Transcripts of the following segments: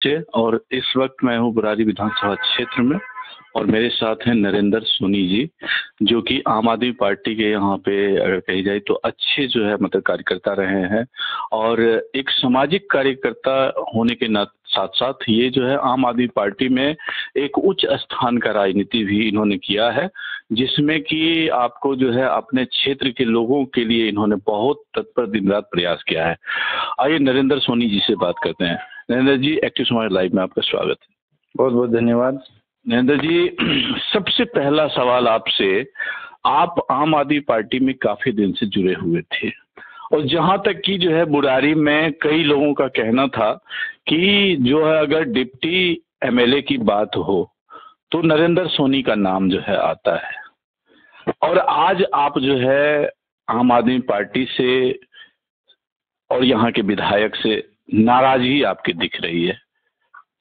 और इस वक्त मैं हूँ बुरारी विधानसभा क्षेत्र में और मेरे साथ हैं नरेंद्र सोनी जी, जो कि आम आदमी पार्टी के यहाँ पे अगर कही जाए तो अच्छे जो है मतलब कार्यकर्ता रहे हैं और एक सामाजिक कार्यकर्ता होने के साथ साथ ये जो है आम आदमी पार्टी में एक उच्च स्थान का राजनीति भी इन्होंने किया है, जिसमें कि आपको जो है अपने क्षेत्र के लोगों के लिए इन्होंने बहुत तत्पर दिन रात प्रयास किया है। आइए नरेंद्र सोनी जी से बात करते हैं। नरेंद्र जी, एक्टिव समाज लाइव में आपका स्वागत है। बहुत बहुत धन्यवाद। नरेंद्र जी, सबसे पहला सवाल आपसे, आप आम आदमी पार्टी में काफी दिन से जुड़े हुए थे और जहां तक कि जो है बुरारी में कई लोगों का कहना था कि जो है अगर डिप्टी एमएलए की बात हो तो नरेंद्र सोनी का नाम जो है आता है और आज आप जो है आम आदमी पार्टी से और यहाँ के विधायक से नाराजगी आपकी दिख रही है,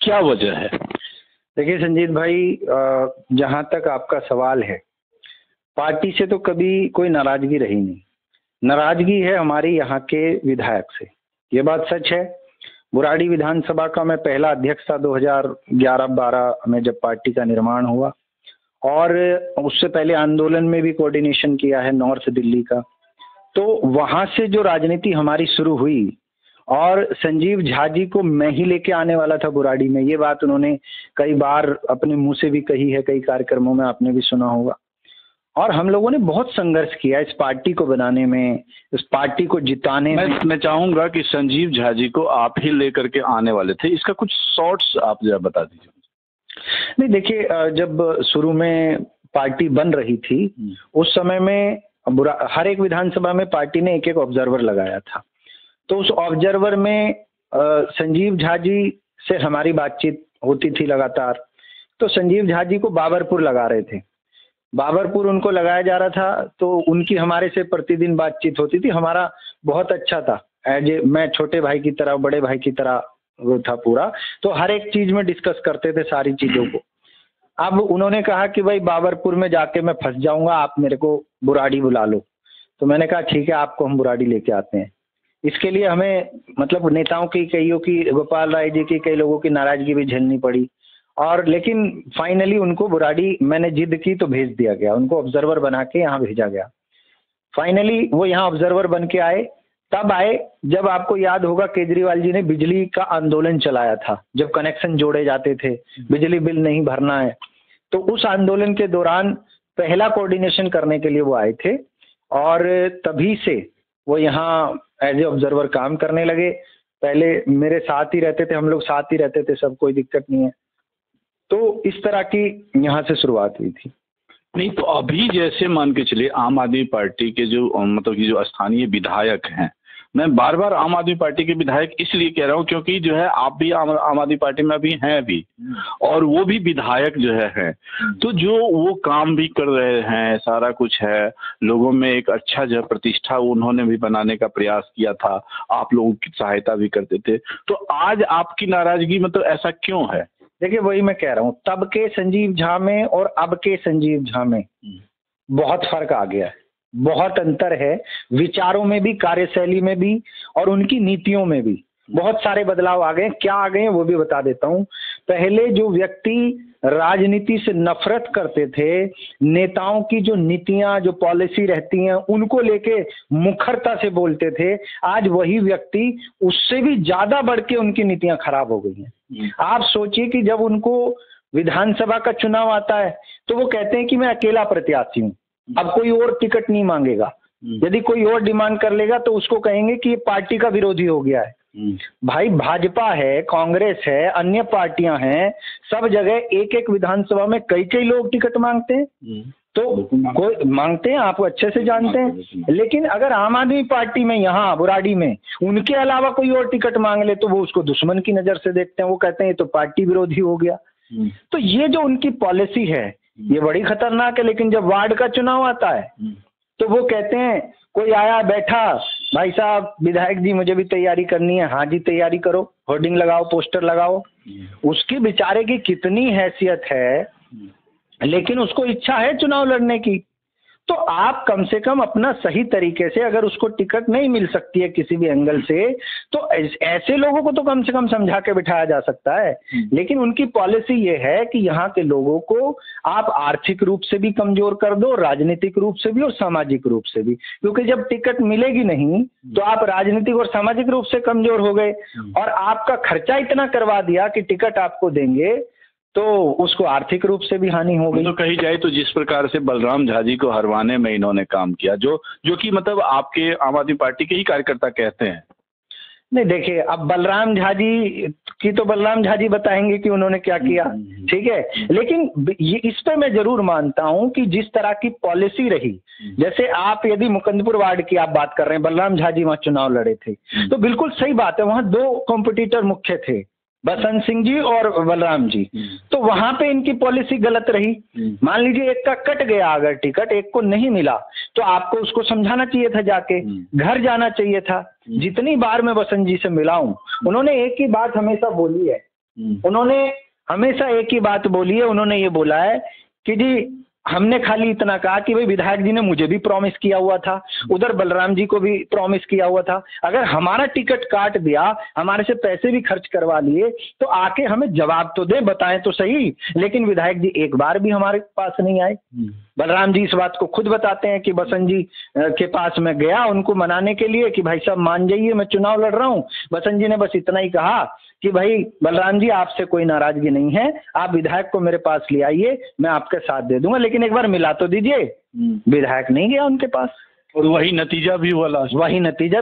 क्या वजह है? देखिए संजीत भाई, जहां तक आपका सवाल है, पार्टी से तो कभी कोई नाराजगी रही नहीं। नाराजगी है हमारी यहाँ के विधायक से, ये बात सच है। बुराड़ी विधानसभा का मैं पहला अध्यक्ष था 2011-12 में, जब पार्टी का निर्माण हुआ, और उससे पहले आंदोलन में भी कोऑर्डिनेशन किया है नॉर्थ दिल्ली का। तो वहां से जो राजनीति हमारी शुरू हुई, और संजीव झा जी को मैं ही लेके आने वाला था बुराड़ी में, ये बात उन्होंने कई बार अपने मुंह से भी कही है, कई कार्यक्रमों में आपने भी सुना होगा। और हम लोगों ने बहुत संघर्ष किया इस पार्टी को बनाने में, इस पार्टी को जिताने में। मैं चाहूंगा कि संजीव झा जी को आप ही लेकर के आने वाले थे, इसका कुछ शॉर्ट्स आप जरा बता दीजिए। नहीं देखिए, जब शुरू में पार्टी बन रही थी उस समय में हर एक विधानसभा में पार्टी ने एक एक ऑब्जर्वर लगाया था। तो उस ऑब्जर्वर में संजीव झा जी से हमारी बातचीत होती थी लगातार। तो संजीव झा जी को बाबरपुर लगा रहे थे, बाबरपुर उनको लगाया जा रहा था, तो उनकी हमारे से प्रतिदिन बातचीत होती थी। हमारा बहुत अच्छा था, मैं छोटे भाई की तरह, बड़े भाई की तरह वो था पूरा। तो हर एक चीज में डिस्कस करते थे सारी चीजों को। अब उन्होंने कहा कि भाई बाबरपुर में जाके मैं फंस जाऊंगा, आप मेरे को बुराड़ी बुला लो। तो मैंने कहा ठीक है, आपको हम बुराड़ी लेके आते हैं। इसके लिए हमें मतलब नेताओं की, कईयों की, गोपाल राय जी की, कई लोगों की नाराजगी भी झेलनी पड़ी, और लेकिन फाइनली उनको बुराड़ी मैंने जिद की तो भेज दिया गया, उनको ऑब्जर्वर बना के यहाँ भेजा गया। फाइनली वो यहाँ ऑब्जर्वर बन के आए। तब आए जब आपको याद होगा केजरीवाल जी ने बिजली का आंदोलन चलाया था, जब कनेक्शन जोड़े जाते थे, बिजली बिल नहीं भरना है। तो उस आंदोलन के दौरान पहला कोऑर्डिनेशन करने के लिए वो आए थे, और तभी से वो यहाँ एज ए ऑब्जर्वर काम करने लगे। पहले मेरे साथ ही रहते थे, हम लोग साथ ही रहते थे, सब कोई दिक्कत नहीं है। तो इस तरह की यहाँ से शुरुआत हुई थी। नहीं तो अभी जैसे मान के चलिए आम आदमी पार्टी के जो मतलब कि जो स्थानीय विधायक हैं, मैं बार बार आम आदमी पार्टी के विधायक इसलिए कह रहा हूँ क्योंकि जो है आप भी आम आदमी पार्टी में अभी हैं भी, और वो भी विधायक जो है तो जो वो काम भी कर रहे हैं, सारा कुछ है, लोगों में एक अच्छा जो प्रतिष्ठा उन्होंने भी बनाने का प्रयास किया था, आप लोगों की सहायता भी करते थे। तो आज आपकी नाराजगी मतलब ऐसा क्यों है? देखिए वही मैं कह रहा हूँ, तब के संजीव झा में और अब के संजीव झा में बहुत फर्क आ गया है, बहुत अंतर है। विचारों में भी, कार्यशैली में भी, और उनकी नीतियों में भी बहुत सारे बदलाव आ गए। क्या आ गए हैं वो भी बता देता हूँ। पहले जो व्यक्ति राजनीति से नफरत करते थे, नेताओं की जो नीतियां, जो पॉलिसी रहती हैं, उनको लेके मुखरता से बोलते थे, आज वही व्यक्ति उससे भी ज्यादा बढ़ के उनकी नीतियां खराब हो गई हैं। आप सोचिए कि जब उनको विधानसभा का चुनाव आता है तो वो कहते हैं कि मैं अकेला प्रत्याशी हूँ, अब कोई और टिकट नहीं मांगेगा। यदि कोई और डिमांड कर लेगा तो उसको कहेंगे कि ये पार्टी का विरोधी हो गया है। भाई भाजपा है, कांग्रेस है, अन्य पार्टियां हैं, सब जगह एक एक विधानसभा में कई कई लोग टिकट मांगते हैं। तो कोई मांगते हैं, आप अच्छे से जानते हैं। लेकिन अगर आम आदमी पार्टी में यहाँ बुराड़ी में उनके अलावा कोई और टिकट मांग ले तो वो उसको दुश्मन की नजर से देखते हैं, वो कहते हैं ये तो पार्टी विरोधी हो गया। तो ये जो उनकी पॉलिसी है ये बड़ी खतरनाक है। लेकिन जब वार्ड का चुनाव आता है तो वो कहते हैं, कोई आया बैठा, भाई साहब विधायक जी मुझे भी तैयारी करनी है, हाँ जी तैयारी करो, होर्डिंग लगाओ, पोस्टर लगाओ। उसकी बेचारे की कितनी हैसियत है, लेकिन उसको इच्छा है चुनाव लड़ने की। तो आप कम से कम अपना सही तरीके से, अगर उसको टिकट नहीं मिल सकती है किसी भी एंगल से, तो ऐसे लोगों को तो कम से कम समझा के बिठाया जा सकता है। लेकिन उनकी पॉलिसी ये है कि यहाँ के लोगों को आप आर्थिक रूप से भी कमजोर कर दो, राजनीतिक रूप से भी और सामाजिक रूप से भी, क्योंकि जब टिकट मिलेगी नहीं तो आप राजनीतिक और सामाजिक रूप से कमजोर हो गए, और आपका खर्चा इतना करवा दिया कि टिकट आपको देंगे तो उसको आर्थिक रूप से भी हानि हो गई। तो कही जाए तो जिस प्रकार से बलराम झा जी को हरवाने में इन्होंने काम किया, जो कि मतलब आपके आम आदमी पार्टी के ही कार्यकर्ता कहते हैं। नहीं देखिए, अब बलराम झा जी की तो बलराम झा जी बताएंगे कि उन्होंने क्या किया, ठीक है। लेकिन ये इस पे मैं जरूर मानता हूं कि जिस तरह की पॉलिसी रही, जैसे आप यदि मुकंदपुर वार्ड की आप बात कर रहे हैं, बलराम झा जी वहां चुनाव लड़े थे, तो बिल्कुल सही बात है, वहां 2 कॉम्पिटिटर मुख्य थे, बसंत सिंह जी और बलराम जी। तो वहां पे इनकी पॉलिसी गलत रही। मान लीजिए एक का कट गया अगर टिकट, एक को नहीं मिला, तो आपको उसको समझाना चाहिए था, जाके घर जाना चाहिए था। जितनी बार मैं बसंत जी से मिला हूं, उन्होंने एक ही बात हमेशा बोली है, उन्होंने हमेशा एक ही बात बोली है, उन्होंने ये बोला है कि जी हमने खाली इतना कहा कि भाई विधायक जी ने मुझे भी प्रॉमिस किया हुआ था, उधर बलराम जी को भी प्रॉमिस किया हुआ था, अगर हमारा टिकट काट दिया, हमारे से पैसे भी खर्च करवा लिए, तो आके हमें जवाब तो दे, बताएं तो सही। लेकिन विधायक जी एक बार भी हमारे पास नहीं आए। बलराम जी इस बात को खुद बताते हैं कि बसंत जी के पास मैं गया उनको मनाने के लिए कि भाई साहब मान जाइए, मैं चुनाव लड़ रहा हूं। बसंत जी ने बस इतना ही कहा कि भाई बलराम जी आपसे कोई नाराजगी नहीं है, आप विधायक को मेरे पास ले आइए, मैं आपका साथ दे दूंगा, लेकिन एक बार मिला तो दीजिए। विधायक नहीं गया उनके पास, और वही नतीजा भी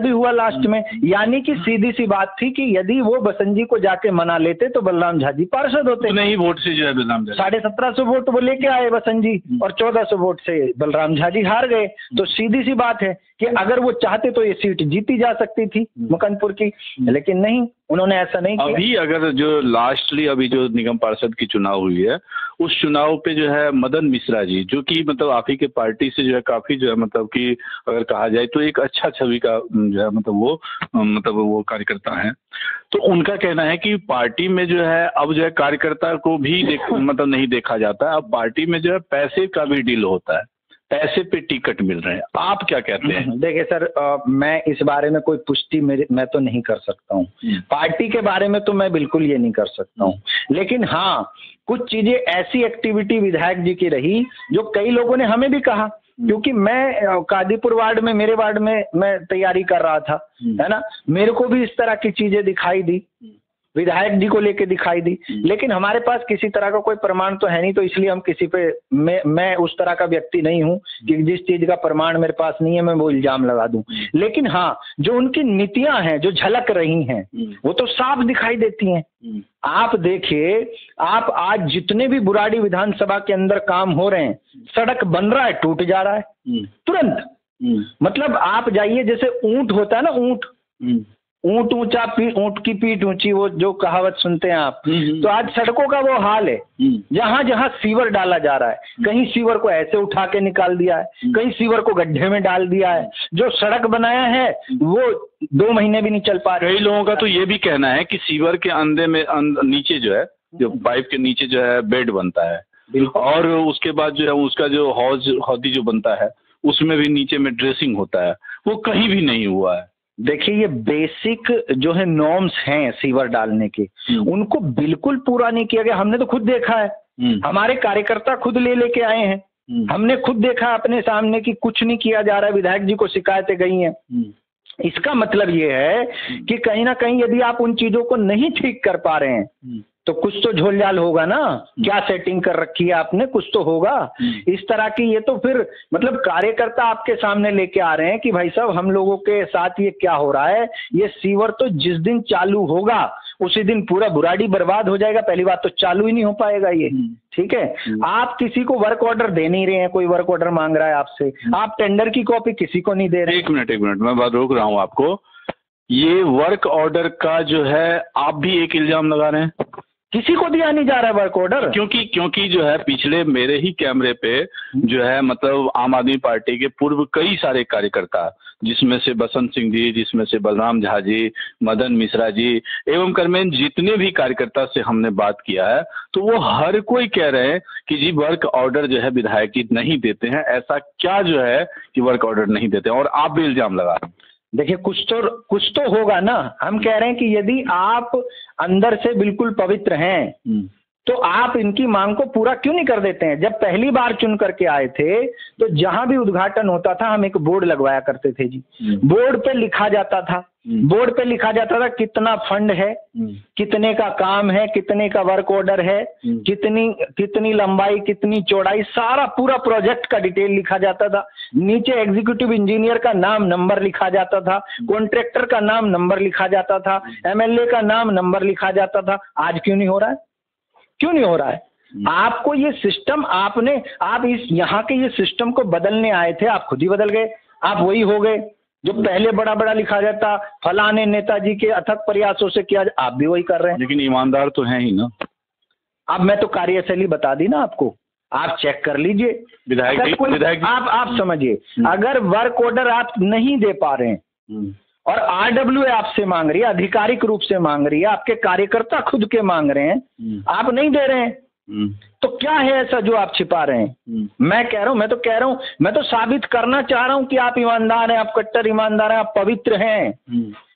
हुआ लास्ट में। यानी कि सीधी सी बात थी कि यदि वो बसंत जी को जाके मना लेते तो बलराम झा जी पार्षद होते। नहीं, वोट से जो है बलराम झा 1750 वोट वो लेके आए बसंत जी, और 1400 वोट से बलराम झा जी हार गए। तो सीधी सी बात है कि अगर वो चाहते तो ये सीट जीती जा सकती थी मुकंदपुर की, लेकिन नहीं, उन्होंने ऐसा नहीं किया। अभी अगर जो लास्टली अभी जो निगम पार्षद की चुनाव हुई है, उस चुनाव पे जो है मदन मिश्रा जी, जो कि मतलब आप ही के पार्टी से जो है काफी जो है मतलब कि अगर कहा जाए तो एक अच्छा छवि का जो है मतलब वो कार्यकर्ता है, तो उनका कहना है कि पार्टी में जो है अब जो है कार्यकर्ता को भी मतलब नहीं देखा जाता है, अब पार्टी में जो है पैसे का भी डील होता है, पैसे पे टिकट मिल रहे हैं। आप क्या कहते हैं? देखिए सर, मैं इस बारे में कोई पुष्टि मैं तो नहीं कर सकता हूँ। पार्टी के बारे में तो मैं बिल्कुल ये नहीं कर सकता हूँ, लेकिन हाँ कुछ चीजें ऐसी एक्टिविटी विधायक जी की रही जो कई लोगों ने हमें भी कहा, क्योंकि मैं कादीपुर वार्ड में, मेरे वार्ड में मैं तैयारी कर रहा था, है ना, मेरे को भी इस तरह की चीजें दिखाई दी, विधायक जी को लेके दिखाई दी, लेकिन हमारे पास किसी तरह का कोई प्रमाण तो है नहीं, तो इसलिए हम किसी पे मैं उस तरह का व्यक्ति नहीं हूं कि जिस चीज का प्रमाण मेरे पास नहीं है मैं वो इल्जाम लगा दूं। लेकिन हाँ, जो उनकी नीतियां हैं जो झलक रही हैं वो तो साफ दिखाई देती हैं। आप देखिए, आप आज जितने भी बुराड़ी विधानसभा के अंदर काम हो रहे हैं, सड़क बन रहा है, टूट जा रहा है तुरंत। मतलब आप जाइए, जैसे ऊंट होता है ना, ऊंट ऊंचा, ऊंट की पीठ ऊंची, वो जो कहावत सुनते हैं आप, तो आज सड़कों का वो हाल है। जहां जहां सीवर डाला जा रहा है, कहीं सीवर को ऐसे उठा के निकाल दिया है, कहीं सीवर को गड्ढे में डाल दिया है, जो सड़क बनाया है वो 2 महीने भी नहीं चल पा रहे। कई लोगों का तो ये भी कहना है कि सीवर के अंदर में नीचे जो है, जो पाइप के नीचे जो है बेड बनता है, और उसके बाद जो है उसका जो हौदी जो बनता है उसमें भी नीचे में ड्रेसिंग होता है, वो कहीं भी नहीं हुआ है। देखिए, ये बेसिक जो है नॉर्म्स हैं सीवर डालने के, उनको बिल्कुल पूरा नहीं किया गया। हमने तो खुद देखा है, हमारे कार्यकर्ता खुद लेके आए हैं, हमने खुद देखा अपने सामने कि कुछ नहीं किया जा रहा है, विधायक जी को शिकायतें गई हैं। इसका मतलब ये है कि कहीं ना कहीं यदि आप उन चीजों को नहीं ठीक कर पा रहे हैं तो कुछ तो झोलझाल होगा ना, क्या सेटिंग कर रखी है आपने, कुछ तो होगा इस तरह की। ये तो फिर मतलब कार्यकर्ता आपके सामने लेके आ रहे हैं कि भाई साहब हम लोगों के साथ ये क्या हो रहा है, ये सीवर तो जिस दिन चालू होगा उसी दिन पूरा बुराड़ी बर्बाद हो जाएगा। पहली बात तो चालू ही नहीं हो पाएगा ये, ठीक है। आप किसी को वर्क ऑर्डर दे नहीं रहे हैं, कोई वर्क ऑर्डर मांग रहा है आपसे, आप टेंडर की कॉपी किसी को नहीं दे रहे। एक मिनट मैं बात रोक रहा हूँ आपको। ये वर्क ऑर्डर का जो है आप भी एक इल्जाम लगा रहे हैं किसी को दिया नहीं जा रहा है वर्क ऑर्डर। क्योंकि जो है पिछले मेरे ही कैमरे पे जो है मतलब आम आदमी पार्टी के पूर्व कई सारे कार्यकर्ता, जिसमें से बसंत सिंह जी, जिसमें से बलराम झा जी, मदन मिश्रा जी एवं कर्मेन, जितने भी कार्यकर्ता से हमने बात किया है तो वो हर कोई कह रहे हैं कि जी वर्क ऑर्डर जो है विधायक जी नहीं देते हैं। ऐसा क्या जो है कि वर्क ऑर्डर नहीं देते हैं, और आप भी इल्जाम लगा रहे हैं। देखिए कुछ तो होगा ना। हम कह रहे हैं कि यदि आप अंदर से बिल्कुल पवित्र हैं तो आप इनकी मांग को पूरा क्यों नहीं कर देते हैं। जब पहली बार चुन करके आए थे तो जहां भी उद्घाटन होता था हम एक बोर्ड लगवाया करते थे जी। बोर्ड पे लिखा जाता था कितना फंड है, कितने का काम है, कितने का वर्क ऑर्डर है, कितनी लंबाई, कितनी चौड़ाई, सारा पूरा प्रोजेक्ट का डिटेल लिखा जाता था। नीचे एग्जीक्यूटिव इंजीनियर का नाम नंबर लिखा जाता था, कॉन्ट्रैक्टर का नाम नंबर लिखा जाता था, एमएलए का नाम नंबर लिखा जाता था। आज क्यों नहीं हो रहा है? क्यों नहीं हो रहा है? आपको ये सिस्टम आप इस यहाँ के ये सिस्टम को बदलने आए थे, आप खुद ही बदल गए। आप वही हो गए जो पहले बड़ा बड़ा लिखा जाता, फलाने नेताजी के अथक प्रयासों से किया, आप भी वही कर रहे हैं। लेकिन ईमानदार तो हैं ही ना। अब मैं तो कार्यशैली बता दी ना आपको, आप चेक कर लीजिए। विधायक आप समझिए, अगर वर्क ऑर्डर आप नहीं दे पा रहे हैं और RWA आपसे मांग रही है, आधिकारिक रूप से मांग रही है, आपके कार्यकर्ता खुद के मांग रहे हैं, आप नहीं दे रहे हैं, तो क्या है ऐसा जो आप छिपा रहे हैं? मैं तो साबित करना चाह रहा हूं कि आप ईमानदार हैं, आप कट्टर ईमानदार हैं, आप पवित्र हैं,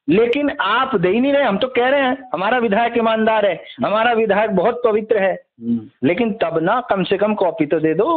लेकिन आप दे ही नहीं रहे। हम तो कह रहे हैं हमारा विधायक ईमानदार है, हमारा विधायक बहुत पवित्र है, लेकिन तब ना कम से कम कॉपी तो दे दो,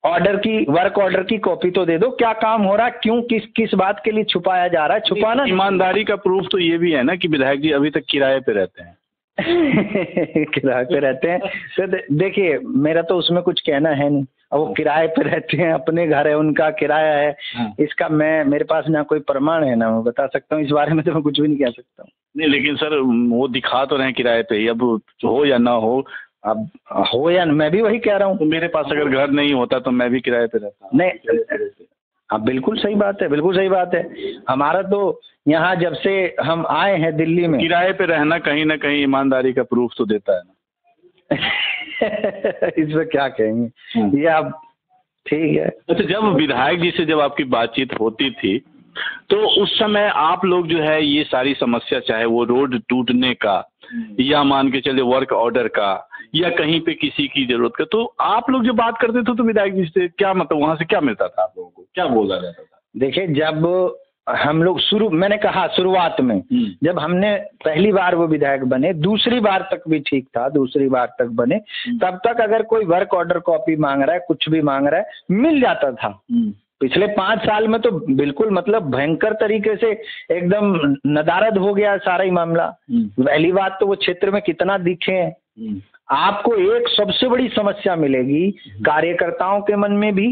वर्क ऑर्डर की कॉपी तो दे दो। क्या काम हो रहा है, क्यों, किस बात के लिए छुपाया जा रहा है? छुपाना, ईमानदारी का प्रूफ तो ये भी है ना कि विधायक जी अभी तक किराए पे रहते हैं। किराए पे रहते हैं तो देखिए, मेरा तो उसमें कुछ कहना है नहीं। अब वो किराए पे रहते हैं, अपने घर है, उनका किराया है, इसका मेरे पास ना कोई प्रमाण है ना मैं बता सकता हूँ। इस बारे में तो मैं कुछ भी नहीं कह सकता हूँ। नहीं, लेकिन सर वो दिखा तो रहे हैं किराए पे ही, अब हो या ना हो, अब हो या मैं भी वही कह रहा हूँ। तो मेरे पास अगर घर नहीं होता तो मैं भी किराए पे रहता। नहीं, हाँ बिल्कुल सही बात है, बिल्कुल सही बात है। हमारा तो यहाँ जब से हम आए हैं दिल्ली में, किराए पे रहना कहीं ना कहीं ईमानदारी का प्रूफ तो देता है ना। इसमें क्या कहेंगे, ये आप ठीक है। अच्छा, जब विधायक जी से जब आपकी बातचीत होती थी तो उस समय आप लोग जो है ये सारी समस्या, चाहे वो रोड टूटने का या मान के चले वर्क ऑर्डर का या कहीं पे किसी की जरूरत का, तो आप लोग जब बात करते थे तो विधायक जी से क्या मतलब वहां से क्या मिलता था, आप लोगों को क्या बोला जाता था? देखिए, जब हम लोग मैंने कहा शुरुआत में जब हमने पहली बार वो विधायक बने, दूसरी बार तक भी ठीक था, दूसरी बार तक बने, तब तक अगर कोई वर्क ऑर्डर कॉपी मांग रहा है, कुछ भी मांग रहा है, मिल जाता था। पिछले 5 साल में तो बिल्कुल मतलब भयंकर तरीके से एकदम नदारद हो गया सारा ही मामला। पहली बात तो वो क्षेत्र में कितना दिखे हैं। आपको एक सबसे बड़ी समस्या मिलेगी कार्यकर्ताओं के मन में भी,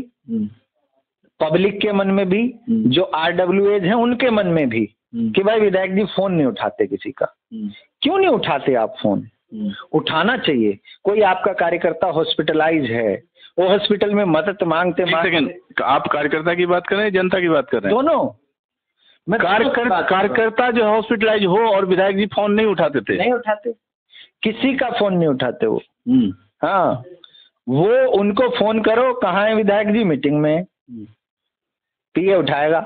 पब्लिक के मन में भी, जो RWAs हैं उनके मन में भी, कि भाई विधायक जी फोन नहीं उठाते किसी का। क्यों नहीं उठाते आप फोन? उठाना चाहिए। कोई आपका कार्यकर्ता हॉस्पिटलाइज है, वो हॉस्पिटल में मदद मांगते आप कार्यकर्ता की बात कर रहे हैं, जनता की बात कर रहे हैं? दोनों। कार्यकर्ता जो हॉस्पिटलाइज हो और विधायक जी फोन नहीं उठाते थे? नहीं उठाते, किसी का फोन नहीं उठाते वो। हाँ, वो उनको फोन करो, कहाँ है विधायक जी, मीटिंग में, पीए उठाएगा।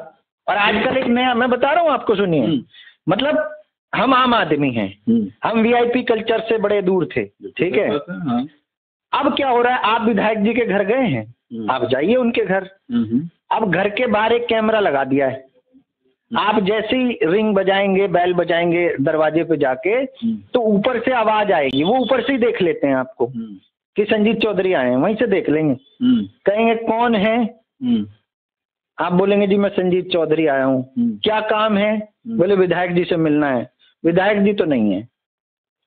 और आजकल एक नया मैं बता रहा हूँ आपको, सुनिए, मतलब हम आम आदमी हैं, हम VIP कल्चर से बड़े दूर थे, ठीक है। अब क्या हो रहा है, आप विधायक जी के घर गए हैं, आप जाइए उनके घर, अब घर के बाहर एक कैमरा लगा दिया है। आप जैसे ही रिंग बजाएंगे, बेल बजाएंगे दरवाजे पे जाके, तो ऊपर से आवाज आएगी, वो ऊपर से ही देख लेते हैं आपको कि संजीत चौधरी आए हैं, वहीं से देख लेंगे। कहेंगे कौन है, आप बोलेंगे जी मैं संजीत चौधरी आया हूँ, क्या काम है, बोले विधायक जी से मिलना है। विधायक जी तो नहीं है,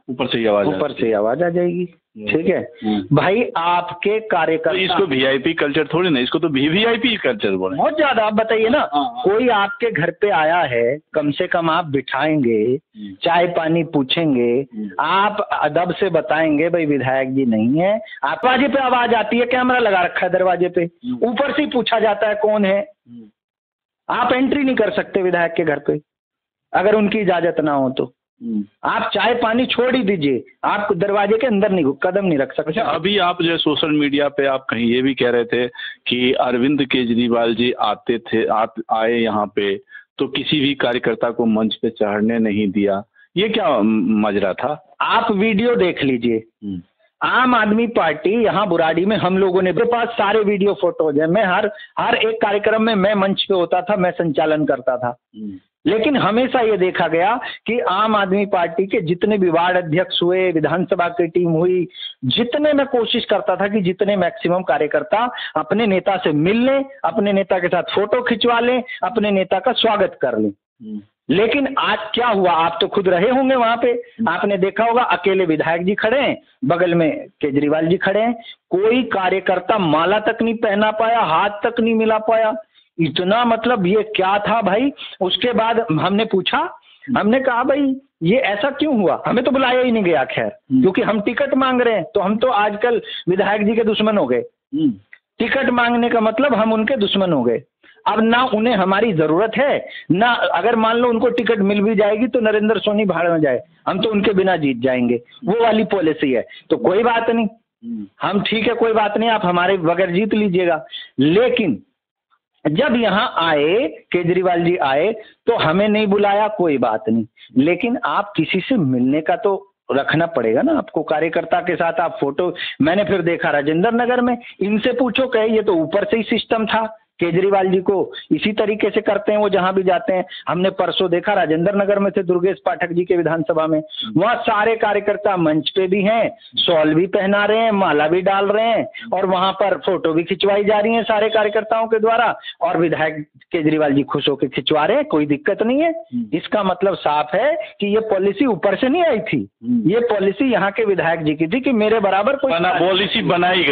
ऊपर से ही आवाज आ जाएगी, ठीक है। भाई आपके कार्यकर्ता, तो इसको VIP कल्चर थोड़ी ना, इसको तो VVIP कल्चर बोले। बहुत ज्यादा। आप बताइए ना, कोई आपके घर पे आया है, कम से कम आप बिठाएंगे, चाय पानी पूछेंगे, आप अदब से बताएंगे भाई विधायक जी नहीं है। दरवाजे पे आवाज आती है, कैमरा लगा रखा है दरवाजे पे, ऊपर से ही पूछा जाता है कौन है। आप एंट्री नहीं कर सकते विधायक के घर पे अगर उनकी इजाजत ना हो तो। आप चाय पानी छोड़ ही दीजिए, आप दरवाजे के अंदर नहीं कदम नहीं रख सकते। अच्छा, अभी आप जो सोशल मीडिया पे आप कहीं ये भी कह रहे थे कि अरविंद केजरीवाल जी आते थे, आए यहाँ पे तो किसी भी कार्यकर्ता को मंच पे चढ़ने नहीं दिया, ये क्या मजरा था? आप वीडियो देख लीजिए। आम आदमी पार्टी यहाँ बुराड़ी में हम लोगों ने, मेरे पास सारे वीडियो फोटोज है, मैं हर एक कार्यक्रम में मैं मंच पे होता था, मैं संचालन करता था। लेकिन हमेशा ये देखा गया कि आम आदमी पार्टी के जितने भी वार्ड अध्यक्ष हुए, विधानसभा की टीम हुई, जितने मैं कोशिश करता था कि जितने मैक्सिमम कार्यकर्ता अपने नेता से मिल लें, अपने नेता के साथ फोटो खिंचवा लें, अपने नेता का स्वागत कर लें। लेकिन आज क्या हुआ, आप तो खुद रहे होंगे वहां पे, आपने देखा होगा अकेले विधायक जी खड़े हैं, बगल में केजरीवाल जी खड़े हैं, कोई कार्यकर्ता माला तक नहीं पहना पाया, हाथ तक नहीं मिला पाया। इतना मतलब ये क्या था भाई। उसके बाद हमने पूछा, हमने कहा भाई ये ऐसा क्यों हुआ, हमें तो बुलाया ही नहीं गया। खैर, क्योंकि हम टिकट मांग रहे हैं तो हम तो आजकल विधायक जी के दुश्मन हो गए। टिकट मांगने का मतलब हम उनके दुश्मन हो गए। अब ना उन्हें हमारी जरूरत है, ना अगर मान लो उनको टिकट मिल भी जाएगी तो नरेंद्र सोनी भाड़ में जाए, हम तो उनके बिना जीत जाएंगे, वो वाली पॉलिसी है। तो कोई बात नहीं, हम ठीक है, कोई बात नहीं, आप हमारे बगैर जीत लीजिएगा। लेकिन जब यहाँ आए, केजरीवाल जी आए तो हमें नहीं बुलाया, कोई बात नहीं, लेकिन आप किसी से मिलने का तो रखना पड़ेगा ना आपको। कार्यकर्ता के साथ आप फोटो, मैंने फिर देखा राजेंद्र नगर में, इनसे पूछो कहे ये तो ऊपर से ही सिस्टम था, केजरीवाल जी को इसी तरीके से करते हैं वो जहां भी जाते हैं। हमने परसों देखा राजेंद्र नगर में थे दुर्गेश पाठक जी के विधानसभा में, वहां सारे कार्यकर्ता मंच पे भी हैं, शॉल भी पहना रहे हैं, माला भी डाल रहे हैं, और वहां पर फोटो भी खिंचवाई जा रही है सारे कार्यकर्ताओं के द्वारा, और विधायक केजरीवाल जी खुश होकर खिंचवा रहे हैं, कोई दिक्कत नहीं है। इसका मतलब साफ है कि ये पॉलिसी ऊपर से नहीं आई थी, ये पॉलिसी यहाँ के विधायक जी की थी कि मेरे बराबर कोई पॉलिसी बनाई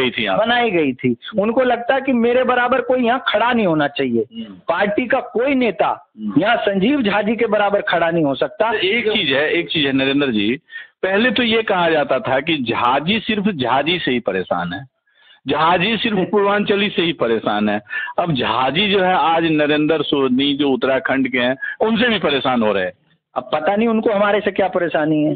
गई थी। उनको लगता है कि मेरे बराबर कोई यहाँ खड़ा नहीं होना चाहिए, पार्टी का कोई नेता यहाँ संजीव झा जी के बराबर खड़ा नहीं हो सकता। एक चीज है नरेंद्र जी, पहले तो ये कहा जाता था कि झाजी सिर्फ झाजी से ही परेशान है, झाजी सिर्फ पूर्वांचली से ही परेशान है। अब झाजी जो है आज नरेंद्र सोनी जो उत्तराखंड के हैं उनसे भी परेशान हो रहे हैं। अब पता नहीं उनको हमारे से क्या परेशानी है।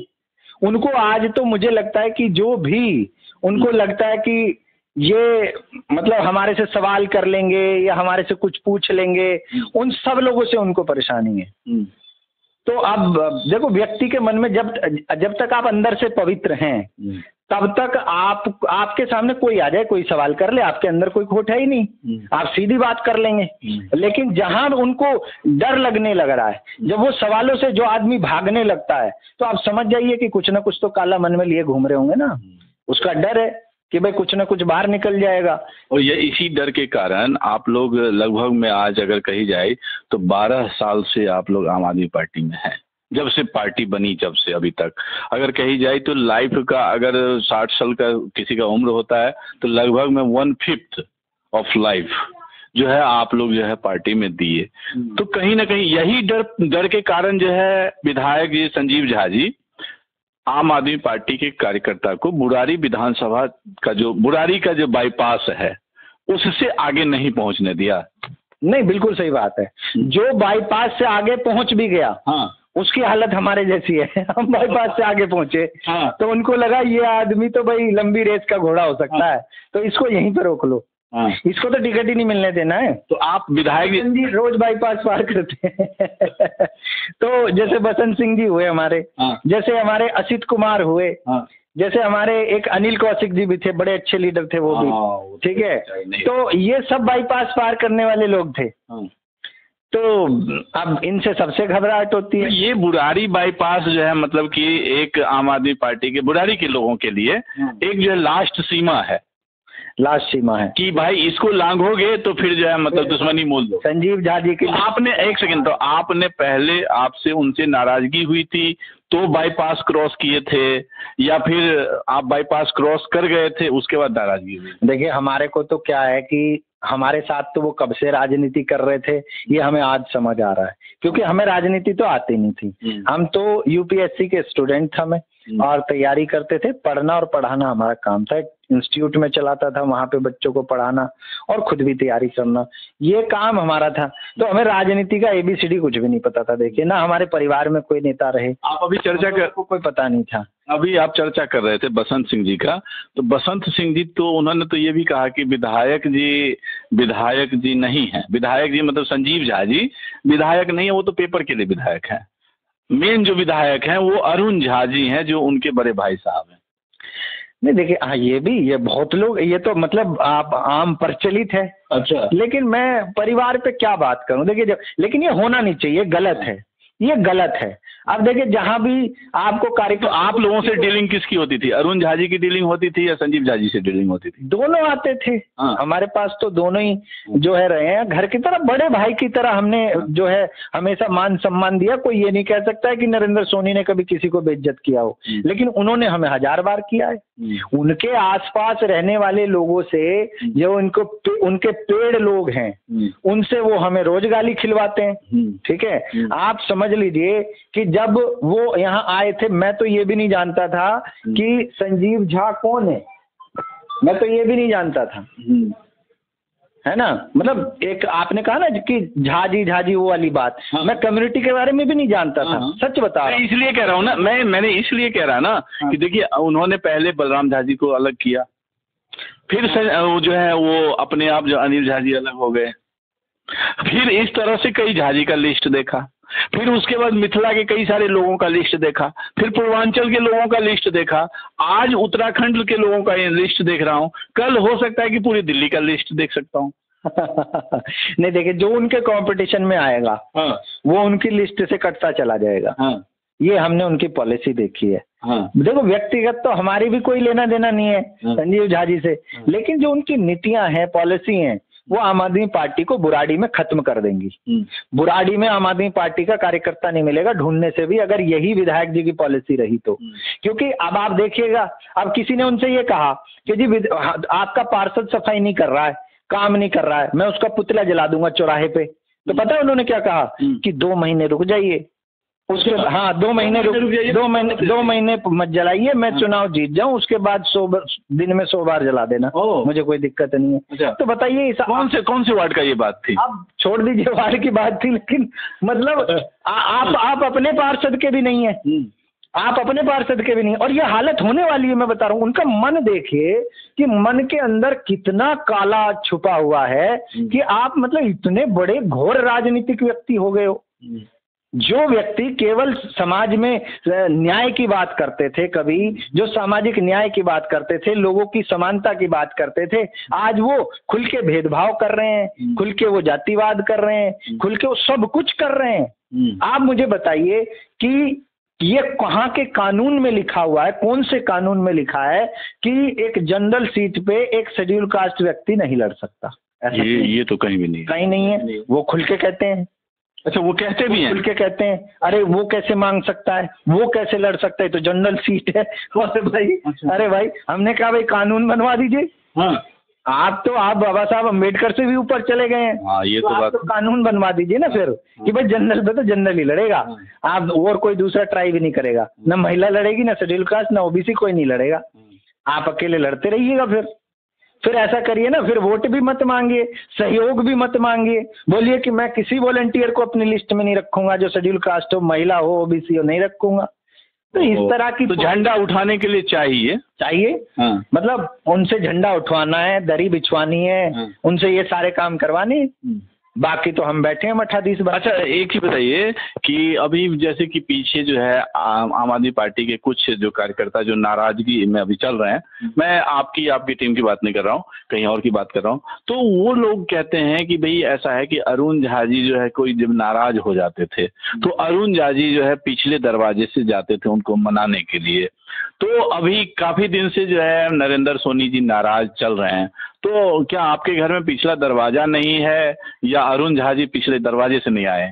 उनको आज तो मुझे लगता है कि जो भी उनको लगता है कि ये मतलब हमारे से सवाल कर लेंगे या हमारे से कुछ पूछ लेंगे, उन सब लोगों से उनको परेशानी है। तो अब देखो, व्यक्ति के मन में जब तक आप अंदर से पवित्र हैं तब तक आपके सामने कोई आ जाए, कोई सवाल कर ले, आपके अंदर कोई खोट है ही नहीं, आप सीधी बात कर लेंगे। लेकिन जहां उनको डर लगने लग रहा है, जब वो सवालों से जो आदमी भागने लगता है, तो आप समझ जाइए कि कुछ ना कुछ तो काला मन में लिए घूम रहे होंगे ना, उसका डर है कि भाई कुछ ना कुछ बाहर निकल जाएगा। और ये इसी डर के कारण आप लोग लगभग में आज अगर कही जाए तो 12 साल से आप लोग आम आदमी पार्टी में हैं, जब से पार्टी बनी, जब से अभी तक अगर कही जाए तो लाइफ का अगर 60 साल का किसी का उम्र होता है तो लगभग में 1/5 ऑफ लाइफ जो है आप लोग जो है पार्टी में दिए। तो कहीं ना कहीं यही डर के कारण जो है विधायक जी संजीव झा जी आम आदमी पार्टी के कार्यकर्ता को बुराड़ी विधानसभा का जो बाईपास है उससे आगे नहीं पहुंचने दिया। नहीं, बिल्कुल सही बात है। जो बाईपास से आगे पहुंच भी गया, हाँ, उसकी हालत हमारे जैसी है। हम बाईपास से आगे पहुंचे, हाँ, तो उनको लगा ये आदमी तो भाई लंबी रेस का घोड़ा हो सकता, हाँ, है, तो इसको यहीं पे रोक लो, हाँ, इसको तो टिकट ही नहीं मिलने देना है। तो आप विधायक जी रोज बाईपास पार करते हैं। तो जैसे बसंत सिंह जी हुए हमारे, हाँ, जैसे हमारे असित कुमार हुए, हाँ, जैसे हमारे एक अनिल कौशिक जी भी थे, बड़े अच्छे लीडर थे वो भी, ठीक है। तो ये सब बाईपास पार करने वाले लोग थे, हाँ। तो अब इनसे सबसे घबराहट होती है। ये बुराड़ी बाईपास जो है मतलब कि एक आम आदमी पार्टी के बुराड़ी के लोगों के लिए एक जो है लास्ट सीमा है कि भाई इसको लांघोगे तो फिर जो है मतलब दुश्मनी मोल दो। संजीव झा जी के आपने एक सेकंड, तो आपने पहले आपसे उनसे नाराजगी हुई थी तो बाईपास क्रॉस किए थे या फिर आप बाईपास क्रॉस कर गए थे उसके बाद नाराजगी हुई? देखिए, हमारे को तो क्या है कि हमारे साथ तो वो कब से राजनीति कर रहे थे ये हमें आज समझ आ रहा है, क्योंकि हमें राजनीति तो आती नहीं थी। हम तो यूपीएससी के स्टूडेंट थे, और तैयारी करते थे। पढ़ना और पढ़ाना हमारा काम था। इंस्टीट्यूट में चलाता था, वहाँ पे बच्चों को पढ़ाना और खुद भी तैयारी करना, ये काम हमारा था। तो हमें राजनीति का ABCD कुछ भी नहीं पता था। देखिए ना, हमारे परिवार में कोई नेता रहे, आप अभी चर्चा कर कोई पता नहीं था। अभी आप चर्चा कर रहे थे बसंत सिंह जी का, तो बसंत सिंह जी तो उन्होंने तो ये भी कहा कि विधायक जी नहीं है। विधायक जी मतलब संजीव झा जी विधायक नहीं है, वो तो पेपर के लिए विधायक है। मेन जो विधायक हैं वो अरुण झा जी हैं, जो उनके बड़े भाई साहब हैं। नहीं देखिए, हाँ ये बहुत लोग, ये तो मतलब आप आम प्रचलित है। अच्छा, लेकिन मैं परिवार पे क्या बात करूं। देखिए लेकिन ये होना नहीं चाहिए, गलत है, ये गलत है। अब देखिए, जहां भी आपको तो आप लोगों से डीलिंग किसकी होती थी? अरुण झा जी की डीलिंग होती थी या संजीव झा जी से डीलिंग होती थी? दोनों आते थे। हाँ। हमारे पास तो दोनों ही जो है रहे हैं, घर की तरह, बड़े भाई की तरह हमने जो है हमेशा मान सम्मान दिया। कोई ये नहीं कह सकता है कि नरेंद्र सोनी ने कभी किसी को बेइज्जत किया हो, लेकिन उन्होंने हमें 1000 बार किया है। उनके आसपास रहने वाले लोगों से, जो उनके पेड़ लोग हैं, उनसे वो हमें रोज गाली खिलवाते हैं। ठीक है, आप समझ लीजिए कि जब वो यहाँ आए थे, मैं तो ये भी नहीं जानता था कि संजीव झा कौन है। मैं तो ये भी नहीं जानता था, है ना। मतलब एक आपने कहा ना कि झाजी वो वाली बात, हाँ। मैं कम्युनिटी के बारे में भी नहीं जानता था, सच बता रहा हूं। इसलिए कह रहा हूँ ना, मैंने इसलिए कह रहा ना कि देखिए, उन्होंने पहले बलराम झा जी को अलग किया, फिर वो जो है वो अपने आप जो अनिल झा जी अलग हो गए, फिर इस तरह से कई झा जी का लिस्ट देखा, फिर उसके बाद मिथिला के कई सारे लोगों का लिस्ट देखा, फिर पूर्वांचल के लोगों का लिस्ट देखा, आज उत्तराखंड के लोगों का लिस्ट देख रहा हूँ, कल हो सकता है कि पूरी दिल्ली का लिस्ट देख सकता हूँ। नहीं देखिए, जो उनके कंपटीशन में आएगा, हाँ, वो उनकी लिस्ट से कटता चला जाएगा। हाँ, ये हमने उनकी पॉलिसी देखी है। हाँ, देखो, व्यक्तिगत तो हमारी भी कोई लेना देना नहीं है, हाँ, संजीव झा जी से, हाँ, लेकिन जो उनकी नीतियां हैं, पॉलिसी हैं, वो आम आदमी पार्टी को बुराड़ी में खत्म कर देंगी। बुराड़ी में आम आदमी पार्टी का कार्यकर्ता नहीं मिलेगा ढूंढने से भी, अगर यही विधायक जी की पॉलिसी रही तो। क्योंकि अब आप देखिएगा, अब किसी ने उनसे ये कहा कि जी आपका पार्षद सफाई नहीं कर रहा है, काम नहीं कर रहा है, मैं उसका पुतला जला दूंगा चौराहे पे। तो पता है उन्होंने क्या कहा कि 2 महीने रुक जाइए, उसके हाँ 2 महीने 2 महीने मत जलाइए, मैं चुनाव जीत जाऊं, उसके बाद 100 दिन में 100 बार जला देना, मुझे कोई दिक्कत नहीं है। अच्छा। तो बताइए कौन से वार्ड का ये बात थी? अब छोड़ दीजिए वार्ड की बात थी, लेकिन मतलब आप अपने पार्षद के भी नहीं है, आप अपने पार्षद के भी नहीं, और ये हालत होने वाली है। मैं बता रहा हूँ, उनका मन देखिए कि मन के अंदर कितना काला छुपा हुआ है कि आप मतलब इतने बड़े घोर राजनीतिक व्यक्ति हो गए हो। जो व्यक्ति केवल समाज में न्याय की बात करते थे, कभी जो सामाजिक न्याय की बात करते थे, लोगों की समानता की बात करते थे, आज वो खुल के भेदभाव कर रहे हैं, खुल के वो जातिवाद कर रहे हैं, खुल के वो सब कुछ कर रहे हैं। आप मुझे बताइए कि ये कहाँ के कानून में लिखा हुआ है, कौन से कानून में लिखा है कि एक जनरल सीट पे एक शेड्यूल कास्ट व्यक्ति नहीं लड़ सकता? ये तो कहीं भी नहीं, कहीं नहीं है। वो खुल के कहते हैं। अच्छा, वो कहते भी हैं, खुल के कहते हैं, अरे वो कैसे मांग सकता है, वो कैसे लड़ सकता है, तो जनरल सीट है। अरे भाई, अच्छा। अरे भाई, हमने कहा भाई कानून बनवा दीजिए। हाँ, आप बाबा साहब अम्बेडकर से भी ऊपर चले गए हैं। हाँ, ये तो बात, तो कानून बनवा दीजिए ना फिर, कि भाई जनरल पे तो जनरल ही लड़ेगा। आप और कोई दूसरा ट्राई भी नहीं करेगा, ना महिला लड़ेगी, ना शेड्यूल कास्ट, ना ओबीसी, कोई नहीं लड़ेगा। आप अकेले लड़ते रहिएगा। फिर ऐसा करिए ना, फिर वोट भी मत मांगिए, सहयोग भी मत मांगिए, बोलिए कि मैं किसी वॉलंटियर को अपनी लिस्ट में नहीं रखूंगा, जो शेड्यूल कास्ट हो, महिला हो, ओबीसी हो, नहीं रखूंगा। तो इस तरह की तो झंडा उठाने के लिए चाहिए। हाँ। मतलब उनसे झंडा उठवाना है, दरी बिछवानी है, हाँ। उनसे ये सारे काम करवाने, बाकी तो हम बैठे हैं मठाधीश। अच्छा, एक ही बताइए कि अभी जैसे कि पीछे जो है आम आदमी पार्टी के कुछ जो कार्यकर्ता जो नाराजगी में अभी चल रहे हैं, मैं आपकी टीम की बात नहीं कर रहा हूँ, कहीं और की बात कर रहा हूँ, तो वो लोग कहते हैं कि भाई ऐसा है कि अरुण झा जी जो है, कोई जब नाराज हो जाते थे तो अरुण झा जी जो है पिछले दरवाजे से जाते थे उनको मनाने के लिए। तो अभी काफी दिन से जो है नरेंद्र सोनी जी नाराज चल रहे हैं, तो क्या आपके घर में पिछला दरवाजा नहीं है या अरुण झा जी पिछले दरवाजे से नहीं आए?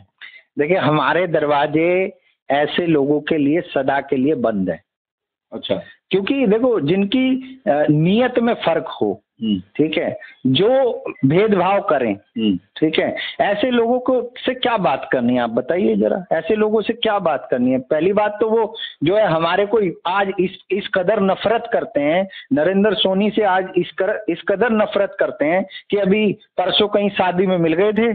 देखिए, हमारे दरवाजे ऐसे लोगों के लिए सदा के लिए बंद है। अच्छा। क्योंकि देखो जिनकी नीयत में फर्क हो, ठीक है, जो भेदभाव करें, ठीक है, ऐसे लोगों को से क्या बात करनी है आप बताइए जरा, ऐसे लोगों से क्या बात करनी है। पहली बात तो वो जो है हमारे को आज इस कदर नफरत करते हैं, नरेंद्र सोनी से आज इस कदर नफरत करते हैं कि अभी परसों कहीं शादी में मिल गए थे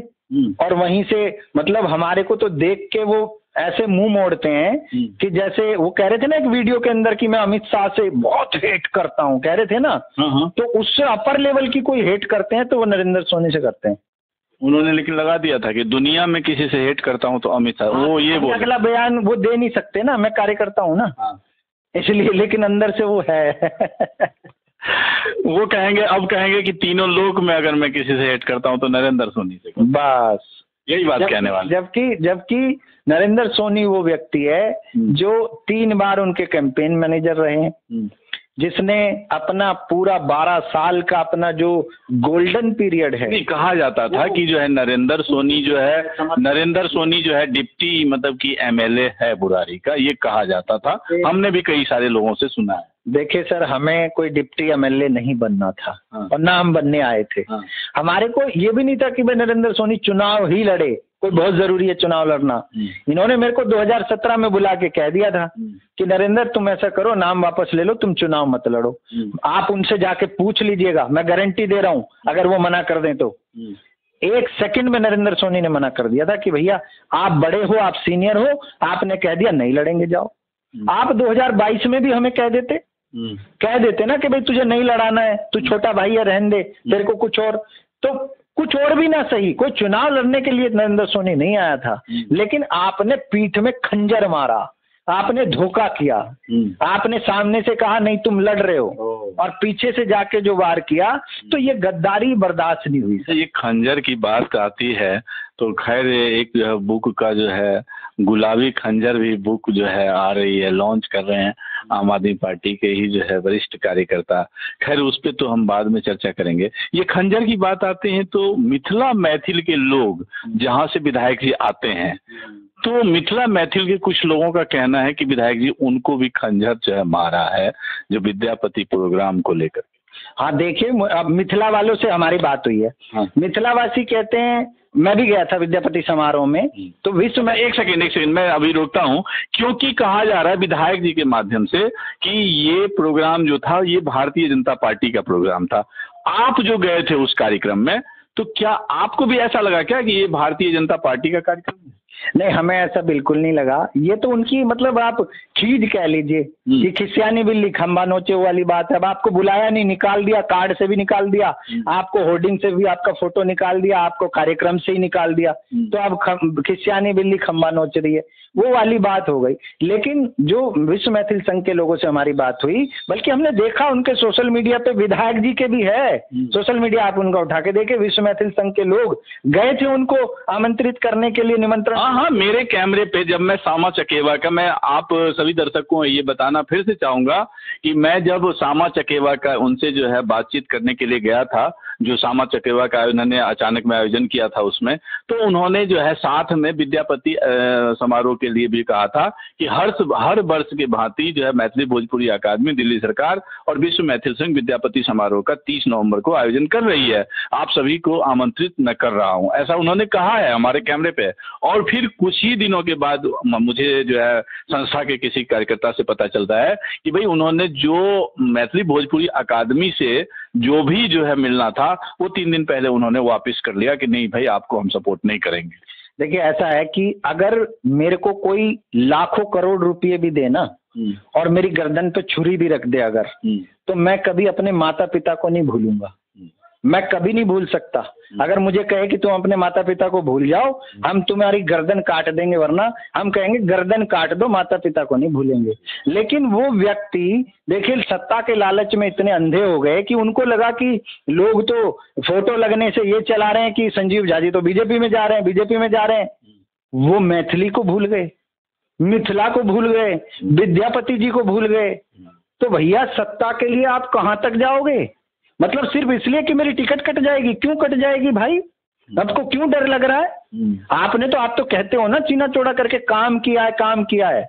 और वहीं से मतलब हमारे को तो देख के वो ऐसे मुंह मोड़ते हैं कि जैसे वो कह रहे थे ना एक वीडियो के अंदर कि मैं अमित शाह से बहुत हेट करता हूं, कह रहे थे ना, तो उससे अपर लेवल की कोई हेट करते हैं तो वो नरेंद्र सोनी से करते हैं। उन्होंने लेकिन लगा दिया था कि दुनिया में किसी से हेट करता हूं तो अमित शाह, वो ये बोल अगला बयान वो दे नहीं सकते ना, मैं कार्यकर्ता हूं ना, इसलिए, लेकिन अंदर से वो है वो कहेंगे, अब कहेंगे कि तीनों लोग में अगर मैं किसी से हेट करता हूं तो नरेंद्र सोनी से, बस यही बात कहने वाले। जबकि नरेंद्र सोनी वो व्यक्ति है जो 3 बार उनके कैंपेन मैनेजर रहे हैं, जिसने अपना पूरा 12 साल का अपना जो गोल्डन पीरियड है, नहीं कहा जाता था कि जो है नरेंद्र सोनी जो है डिप्टी मतलब कि एमएलए है बुरारी का, ये कहा जाता था, हमने भी कई सारे लोगों से सुना है। देखिए सर, हमें कोई डिप्टी एमएलए नहीं बनना था और ना हम बनने आए थे। हमारे को ये भी नहीं था कि भाई नरेंद्र सोनी चुनाव ही लड़े, कोई बहुत जरूरी है चुनाव लड़ना। इन्होंने मेरे को 2017 में बुला के कह दिया था कि नरेंद्र तुम ऐसा करो, नाम वापस ले लो, तुम चुनाव मत लड़ो, आप उनसे जाके पूछ लीजिएगा, मैं गारंटी दे रहा हूं अगर वो मना कर दें तो। 1 सेकंड में नरेंद्र सोनी ने मना कर दिया था कि भैया आप बड़े हो, आप सीनियर हो, आपने कह दिया नहीं लड़ेंगे, जाओ। आप 2022 में भी हमें कह देते ना कि भाई तुझे नहीं लड़ाना है, तू छोटा भाई है, रहने दे, तेरे को कुछ और, तो कुछ और भी ना सही, कोई चुनाव लड़ने के लिए नरेंद्र सोनी नहीं आया था, लेकिन आपने पीठ में खंजर मारा, आपने धोखा किया, आपने सामने से कहा नहीं तुम लड़ रहे हो और पीछे से जाके जो वार किया, तो ये गद्दारी बर्दाश्त नहीं हुई। ये खंजर की बात आती है तो खैर एक जो है बुक का जो है गुलाबी खंजर भी बुक जो है आ रही है, लॉन्च कर रहे हैं आम आदमी पार्टी के ही जो है वरिष्ठ कार्यकर्ता, खैर उस पर तो हम बाद में चर्चा करेंगे। ये खंजर की बात आते हैं तो मिथिला मैथिल के लोग जहां से विधायक जी आते हैं, तो मिथिला मैथिल के कुछ लोगों का कहना है कि विधायक जी उनको भी खंजर जो है मारा है, जो विद्यापति प्रोग्राम को लेकर। हाँ देखिए, अब मिथिला वालों से हमारी बात हुई है। मिथिलावासी कहते हैं, मैं भी गया था विद्यापति समारोह में, तो विश्व में एक सेकंड मैं अभी रोकता हूं, क्योंकि कहा जा रहा है विधायक जी के माध्यम से कि ये प्रोग्राम जो था ये भारतीय जनता पार्टी का प्रोग्राम था। आप जो गए थे उस कार्यक्रम में, तो क्या आपको भी ऐसा लगा क्या कि ये भारतीय जनता पार्टी का कार्यक्रम है? नहीं, हमें ऐसा बिल्कुल नहीं लगा। ये तो उनकी मतलब आप खींच कह लीजिए कि खिसियानी बिल्ली खंबा नोचे वाली बात है। अब आपको बुलाया नहीं, निकाल दिया, कार्ड से भी निकाल दिया, आपको होर्डिंग से भी आपका फोटो निकाल दिया, आपको कार्यक्रम से ही निकाल दिया, तो अब खिसियानी बिल्ली खंबा नोच रही है, वो वाली बात हो गई। लेकिन जो विश्व मैथिल संघ के लोगों से हमारी बात हुई, बल्कि हमने देखा उनके सोशल मीडिया पे विधायक जी के भी है सोशल मीडिया, आप उनका उठा के देखे, विश्व मैथिल संघ के लोग गए थे उनको आमंत्रित करने के लिए, निमंत्रण। हाँ, मेरे कैमरे पे जब मैं सामा चकेवा का, मैं आप सभी दर्शकों को ये बताना फिर से चाहूंगा कि मैं जब सामा चकेवा का उनसे जो है बातचीत करने के लिए गया था, जो सामा चकेवा का उन्होंने अचानक में आयोजन किया था उसमें, तो उन्होंने जो है साथ में विद्यापति समारोह के लिए भी कहा था कि हर वर्ष के भांति जो है मैथिली भोजपुरी अकादमी, दिल्ली सरकार और विश्व मैथिल संघ विद्यापति समारोह का 30 नवंबर को आयोजन कर रही है, आप सभी को आमंत्रित न कर रहा हूं, ऐसा उन्होंने कहा है हमारे कैमरे पे। और फिर कुछ ही दिनों के बाद मुझे जो है संस्था के किसी कार्यकर्ता से पता चलता है कि भाई उन्होंने जो मैथिली भोजपुरी अकादमी से जो भी जो है मिलना था वो 3 दिन पहले उन्होंने वापस कर लिया कि नहीं भाई आपको हम सपोर्ट नहीं करेंगे। देखिए ऐसा है कि अगर मेरे को कोई लाखों करोड़ रुपए भी दे ना और मेरी गर्दन पे छुरी भी रख दे अगर, तो मैं कभी अपने माता पिता को नहीं भूलूंगा, मैं कभी नहीं भूल सकता। अगर मुझे कहे कि तुम अपने माता पिता को भूल जाओ, हम तुम्हारी गर्दन काट देंगे, वरना हम कहेंगे गर्दन काट दो, माता पिता को नहीं भूलेंगे। लेकिन वो व्यक्ति देखिए सत्ता के लालच में इतने अंधे हो गए कि उनको लगा कि लोग तो फोटो लगने से ये चला रहे हैं कि संजीव झा जी तो बीजेपी में जा रहे हैं, बीजेपी में जा रहे हैं। वो मैथिली को भूल गए, मिथिला को भूल गए, विद्यापति जी को भूल गए। तो भैया सत्ता के लिए आप कहाँ तक जाओगे? मतलब सिर्फ इसलिए कि मेरी टिकट कट जाएगी? क्यों कट जाएगी भाई? आपको क्यों डर लग रहा है? आपने तो, आप तो कहते हो ना चीना चौड़ा करके काम किया है, काम किया है,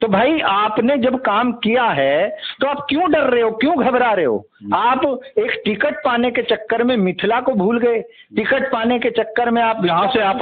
तो भाई आपने जब काम किया है तो आप क्यों डर रहे हो, क्यों घबरा रहे हो? आप एक टिकट पाने के चक्कर में मिथिला को भूल गए, टिकट पाने के चक्कर में आप जहाँ से आप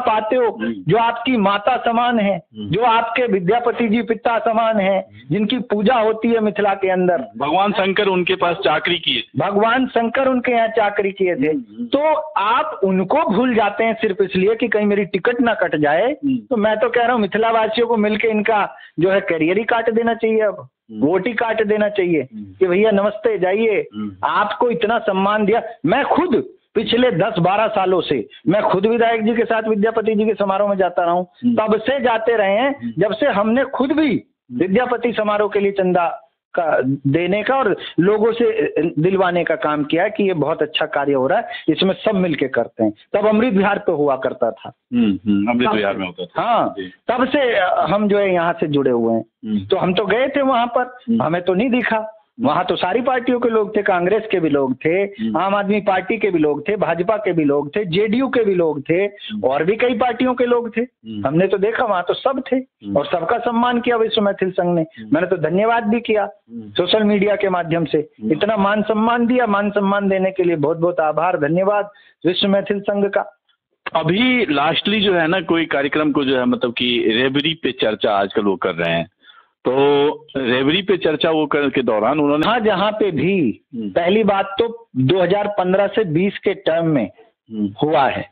आते हो, जो आपकी माता समान है, जो आपके विद्यापति जी पिता समान है, जिनकी पूजा होती है मिथिला के अंदर। भगवान शंकर उनके पास चाकरी किए, भगवान शंकर उनके यहाँ चाकरी किए थे, तो आप उनको भूल जाते हैं सिर्फ इसलिए कि कहीं मेरी टिकट ना कट जाए। तो मैं तो कह रहा हूँ मिथिला वासियों को मिलकर इनका जो है करियर ही काट देना चाहिए, अब वोट ही काट देना चाहिए कि भैया नमस्ते जाइए, आपको इतना सम्मान दिया। मैं खुद पिछले 10-12 सालों से मैं खुद विधायक जी के साथ विद्यापति जी के समारोह में जाता रहा हूँ, तब से जाते रहे हैं जब से हमने खुद भी विद्यापति समारोह के लिए चंदा का देने का और लोगों से दिलवाने का काम किया है कि ये बहुत अच्छा कार्य हो रहा है, इसमें सब मिलके करते हैं। तब अमृत विहार पे हुआ करता था, अमृत विहार में होता था। हाँ, तब से हम जो है यहाँ से जुड़े हुए हैं। तो हम तो गए थे वहां पर, हमें तो नहीं दिखा। वहां तो सारी पार्टियों के लोग थे, कांग्रेस के भी लोग थे, आम आदमी पार्टी के भी लोग थे, भाजपा के भी लोग थे, जेडीयू के भी लोग थे, और भी कई पार्टियों के लोग थे। हमने तो देखा वहां तो सब थे और सबका सम्मान किया विश्व मैथिल संघ ने। मैंने तो धन्यवाद भी किया सोशल मीडिया के माध्यम से, इतना मान सम्मान दिया। मान सम्मान देने के लिए बहुत बहुत आभार, धन्यवाद विश्व मैथिल संघ का। अभी लास्टली जो है ना, कोई कार्यक्रम को जो है मतलब कि रेवड़ी पे चर्चा आजकल वो कर रहे हैं, तो रेवड़ी पे चर्चा वो के दौरान उन्होंने, हाँ, जहाँ पे भी पहली बात तो 2015 से 20 के टर्म में हुआ है,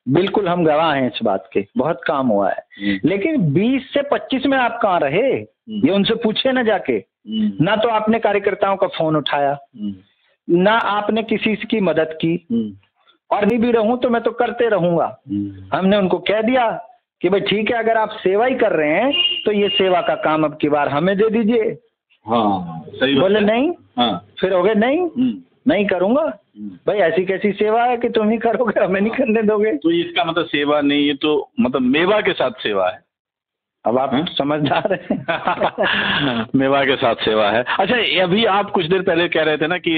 बिल्कुल हम गवाह हैं इस बात के, बहुत काम हुआ है। लेकिन 20 से 25 में आप कहाँ रहे, ये उनसे पूछे ना जाके। ना तो आपने कार्यकर्ताओं का फोन उठाया, ना आपने किसी की मदद की, और नहीं भी रहूं तो मैं तो करते रहूंगा। हमने उनको कह दिया कि भाई ठीक है, अगर आप सेवा ही कर रहे हैं तो ये सेवा का काम अब की बार हमें दे दीजिए। हाँ, सही बोले नहीं। हाँ। फिर हो गए नहीं करूंगा। भाई ऐसी कैसी सेवा है कि तुम ही करोगे, हमें नहीं करने दोगे? तो इसका मतलब सेवा नहीं, ये तो मतलब मेवा के साथ सेवा है। अब आप समझदार हैं। मेवा के साथ सेवा है। अच्छा, अभी आप कुछ देर पहले कह रहे थे ना कि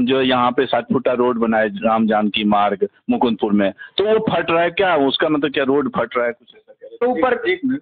जो यहाँ पे 7 फुटा रोड बनाए राम जानकी मार्ग मुकुंदपुर में, तो वो फट रहा है क्या? उसका मतलब क्या रोड फट रहा है, कुछ ऐसा कह रहे थे? तो ऊपर एक मिनट,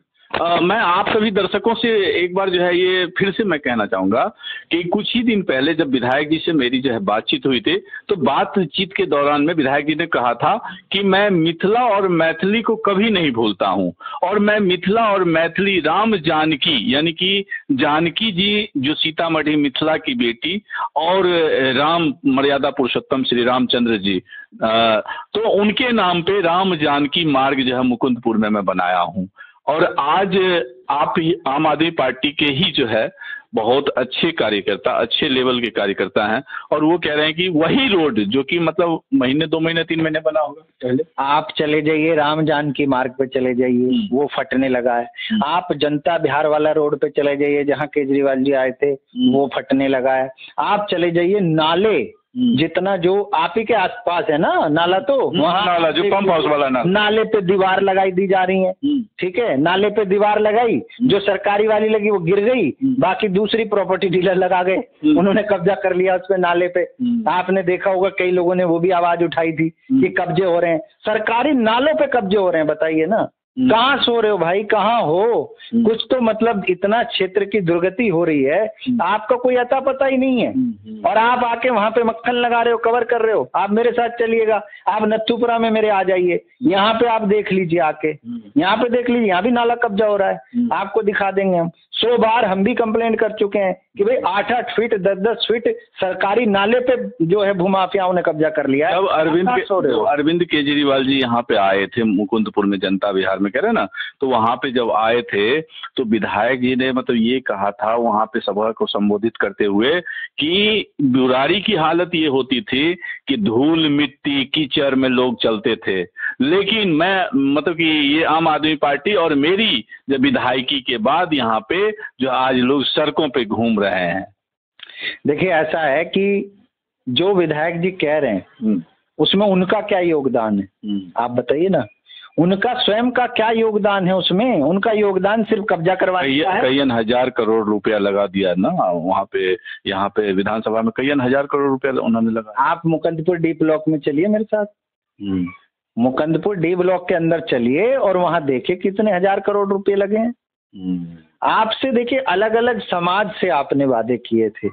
मैं आप सभी दर्शकों से एक बार जो है ये फिर से मैं कहना चाहूँगा कि कुछ ही दिन पहले जब विधायक जी से मेरी जो है बातचीत हुई थी, तो बातचीत के दौरान में विधायक जी ने कहा था कि मैं मिथिला और मैथिली को कभी नहीं भूलता हूँ, और मैं मिथिला और मैथिली राम जानकी, यानी कि जानकी जी जो सीतामढ़ी मिथिला की बेटी, और राम मर्यादा पुरुषोत्तम श्री रामचंद्र जी, तो उनके नाम पे राम जानकी मार्ग जो है मुकुंदपुर में मैं बनाया हूँ। और आज आप आम आदमी पार्टी के ही जो है बहुत अच्छे कार्यकर्ता, अच्छे लेवल के कार्यकर्ता हैं, और वो कह रहे हैं कि वही रोड जो कि मतलब महीने 2 महीने 3 महीने बना होगा पहले, आप चले जाइए राम जानकी मार्ग पे चले जाइए, वो फटने लगा है। आप जनता बिहार वाला रोड पे चले जाइए जहाँ केजरीवाल जी आए थे, वो फटने लगा है। आप चले जाइए नाले जितना जो आप ही के आसपास है ना नाला, तो वहाँ नाला जो पंप हाउस वाला नाले पे दीवार लगाई दी जा रही है। ठीक है, नाले पे दीवार लगाई, जो सरकारी वाली लगी वो गिर गई, बाकी दूसरी प्रॉपर्टी डीलर लगा गए, उन्होंने कब्जा कर लिया उस पे नाले पे। आपने देखा होगा कई लोगों ने वो भी आवाज उठाई थी कि कब्जे हो रहे हैं, सरकारी नालों पे कब्जे हो रहे हैं। बताइए ना, कहाँ सो रहे हो भाई, कहाँ हो? कुछ तो मतलब इतना क्षेत्र की दुर्गति हो रही है, आपका कोई अता पता ही नहीं है, और आप आके वहां पे मक्खन लगा रहे हो, कवर कर रहे हो। आप मेरे साथ चलिएगा, आप नथुपुरा में मेरे आ जाइए, यहाँ पे आप देख लीजिए, आके यहाँ पे देख लीजिए, यहाँ भी नाला कब्जा हो रहा है, आपको दिखा देंगे हम। 100 बार हम भी कंप्लेंट कर चुके हैं कि भाई 8-8 फीट 10-10 फीट सरकारी नाले पे जो है भूमाफियाओं ने कब्जा कर लिया है। जब अरविंद केजरीवाल जी यहाँ पे आए थे मुकुंदपुर में, जनता बिहार में कह रहे ना, तो वहाँ पे जब आए थे तो विधायक जी ने मतलब ये कहा था वहाँ पे सभा को संबोधित करते हुए कि बुराड़ी की हालत ये होती थी कि धूल मिट्टी कीचड़ में लोग चलते थे, लेकिन मैं मतलब कि ये आम आदमी पार्टी और मेरी जब विधायकी के बाद यहाँ पे जो आज लोग सड़कों पे घूम रहे हैं। देखिए ऐसा है कि जो विधायक जी कह रहे हैं उसमें उनका क्या योगदान है, आप बताइए ना, उनका स्वयं का क्या योगदान है उसमें? उनका योगदान सिर्फ कब्जा करवाना है। कई हजार करोड़ रुपया लगा दिया ना वहाँ पे, यहाँ पे विधानसभा में कई हजार करोड़ रुपया उन्होंने लगा। आप मुकुंदपुर डी ब्लॉक में चलिए मेरे साथ, मुकुंदपुर डी ब्लॉक के अंदर चलिए और वहाँ देखिए कितने हजार करोड़ रुपए लगे हैं। आपसे देखिए अलग अलग समाज से आपने वादे किए थे।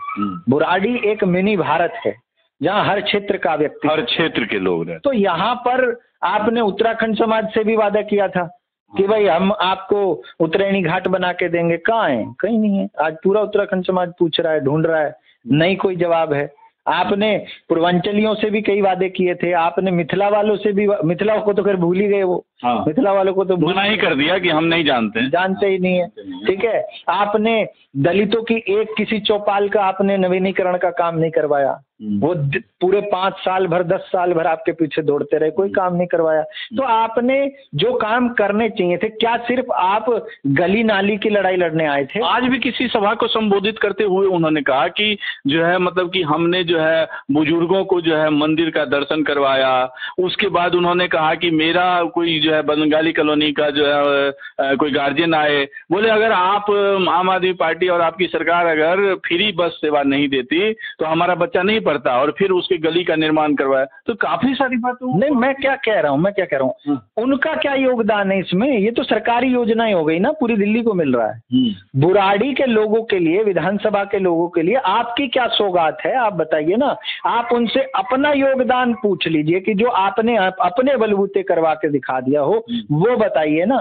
बुराड़ी एक मिनी भारत है जहाँ हर क्षेत्र का व्यक्ति, हर क्षेत्र के लोग हैं। तो यहाँ पर आपने उत्तराखंड समाज से भी वादा किया था कि भाई हम आपको उत्तरायणी घाट बना के देंगे। कहाँ है? कहीं नहीं है। आज पूरा उत्तराखंड समाज पूछ रहा है, ढूंढ रहा है, नहीं कोई जवाब है। आपने पूर्वांचलियों से भी कई वादे किए थे, आपने मिथिला वालों से भी, मिथिला को तो खैर भूल ही गए वो। हाँ। मिथिला वालों को तो मना ही कर दिया कि हम नहीं जानते ही नहीं है। ठीक है, आपने दलितों की एक किसी चौपाल का आपने नवीनीकरण का काम नहीं करवाया। वो पूरे 5 साल भर 10 साल भर आपके पीछे दौड़ते रहे, कोई काम नहीं करवाया। तो आपने जो काम करने चाहिए थे, क्या सिर्फ आप गली नाली की लड़ाई लड़ने आए थे? आज भी किसी सभा को संबोधित करते हुए उन्होंने कहा कि जो है मतलब कि हमने जो है बुजुर्गों को जो है मंदिर का दर्शन करवाया। उसके बाद उन्होंने कहा कि मेरा कोई जो है बंगाली कॉलोनी का जो है कोई गार्जियन आए, बोले अगर आप आम आदमी पार्टी और आपकी सरकार अगर फ्री बस सेवा नहीं देती तो हमारा बच्चा नहीं पड़ता, और फिर उसके गली का निर्माण करवाया। तो काफी सारी बातें। नहीं, मैं क्या कह रहा हूँ, उनका क्या योगदान है इसमें? ये तो सरकारी योजनाएं हो गई ना, पूरी दिल्ली को मिल रहा है। बुराड़ी के लोगों के लिए, विधानसभा के लोगों के लिए आपकी क्या सौगात है? आप बताइए ना। आप उनसे अपना योगदान पूछ लीजिए कि जो आपने अपने बलबूते करवा के दिखा दिया हो वो बताइए ना।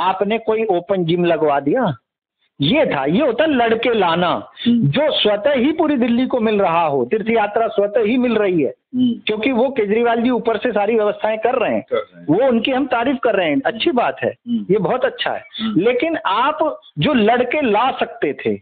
आपने कोई ओपन जिम लगवा दिया? ये था, ये होता लड़के लाना, जो स्वतः ही पूरी दिल्ली को मिल रहा हो। तीर्थ यात्रा स्वतः ही मिल रही है क्योंकि वो केजरीवाल जी ऊपर से सारी व्यवस्थाएं कर रहे हैं। वो उनकी हम तारीफ कर रहे हैं, अच्छी बात है, ये बहुत अच्छा है। लेकिन आप जो लड़के ला सकते थे,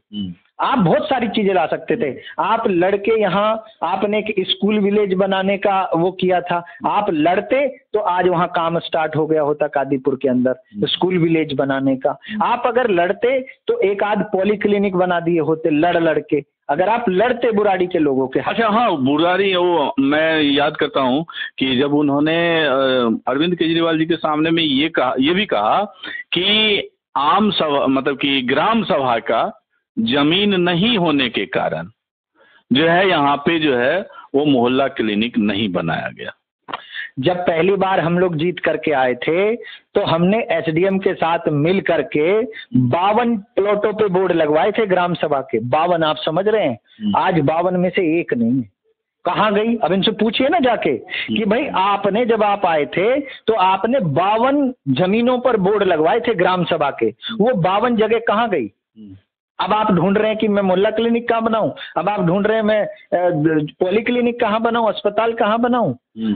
आप बहुत सारी चीजें ला सकते थे। आप लड़के यहाँ, आपने एक स्कूल विलेज बनाने का वो किया था। आप लड़ते तो आज वहाँ काम स्टार्ट हो गया होता कादीपुर के अंदर स्कूल विलेज बनाने का। आप अगर लड़ते तो एक आध पॉलीक्लिनिक बना दिए होते लड़के, अगर आप लड़ते बुराड़ी के लोगों के। अच्छा, हाँ, बुराड़ी वो मैं याद करता हूँ कि जब उन्होंने अरविंद केजरीवाल जी के सामने में ये भी कहा कि आम सभा मतलब कि ग्राम सभा का जमीन नहीं होने के कारण जो है यहाँ पे जो है वो मोहल्ला क्लिनिक नहीं बनाया गया। जब पहली बार हम लोग जीत करके आए थे तो हमने एसडीएम के साथ मिल करके 52 प्लॉटों पे बोर्ड लगवाए थे ग्राम सभा के। 52, आप समझ रहे हैं? आज 52 में से एक नहीं है। कहाँ गई? अब इनसे पूछिए ना जाके कि भाई आपने जब आप आए थे तो आपने 52 जमीनों पर बोर्ड लगवाए थे ग्राम सभा के, वो 52 जगह कहाँ गई? अब आप ढूंढ रहे हैं कि मैं मोहल्ला क्लिनिक कहाँ बनाऊं, अब आप ढूंढ रहे हैं मैं पॉली क्लिनिक कहाँ बनाऊं, अस्पताल कहाँ बनाऊं।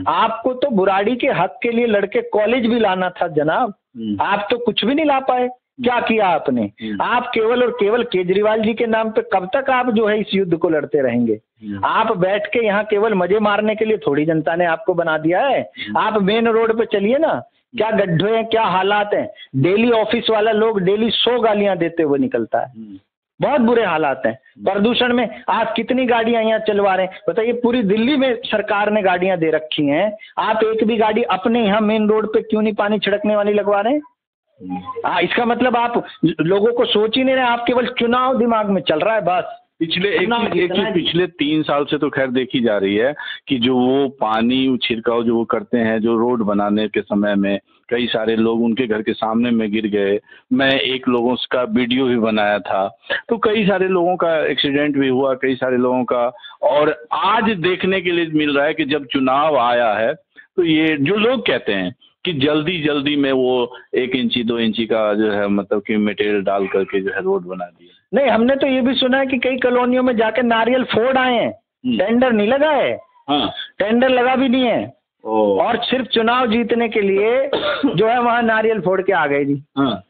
आपको तो बुराड़ी के हक के लिए लड़के कॉलेज भी लाना था जनाब, आप तो कुछ भी नहीं ला पाए। क्या किया आपने? आप केवल और केवल केजरीवाल जी के नाम पे कब तक आप जो है इस युद्ध को लड़ते रहेंगे? आप बैठ के यहाँ केवल मजे मारने के लिए थोड़ी जनता ने आपको बना दिया है। आप मेन रोड पे चलिए ना, क्या गड्ढे हैं, क्या हालात हैं। डेली ऑफिस वाला लोग डेली 100 गालियां देते हुए निकलता है। बहुत बुरे हालात हैं। प्रदूषण में आप कितनी गाड़ियां यहाँ चलवा रहे हैं बताइए? पूरी दिल्ली में सरकार ने गाड़ियां दे रखी हैं, आप एक भी गाड़ी अपने यहाँ मेन रोड पे क्यों नहीं पानी छिड़कने वाली लगवा रहे हैं? इसका मतलब आप लोगों को सोच ही नहीं रहे, आप केवल चुनाव दिमाग में चल रहा है बस। पिछले 3 साल से तो खैर देखी जा रही है कि जो वो पानी छिड़काव जो वो करते हैं, जो रोड बनाने के समय में कई सारे लोग उनके घर के सामने में गिर गए। मैं एक लोगों का वीडियो भी बनाया था, तो कई सारे लोगों का एक्सीडेंट भी हुआ, कई सारे लोगों का। और आज देखने के लिए मिल रहा है कि जब चुनाव आया है तो ये जो लोग कहते हैं कि जल्दी में वो 1 इंची 2 इंची का जो है मतलब कि मटेरियल डाल करके जो है रोड बना दिया। नहीं, हमने तो ये भी सुना है कि कई कॉलोनियों में जाके नारियल फोड़ आए हैं, टेंडर नहीं लगा है। हाँ, टेंडर लगा भी नहीं है और सिर्फ चुनाव जीतने के लिए जो है वहां नारियल फोड़ के आ गए जी। हाँ,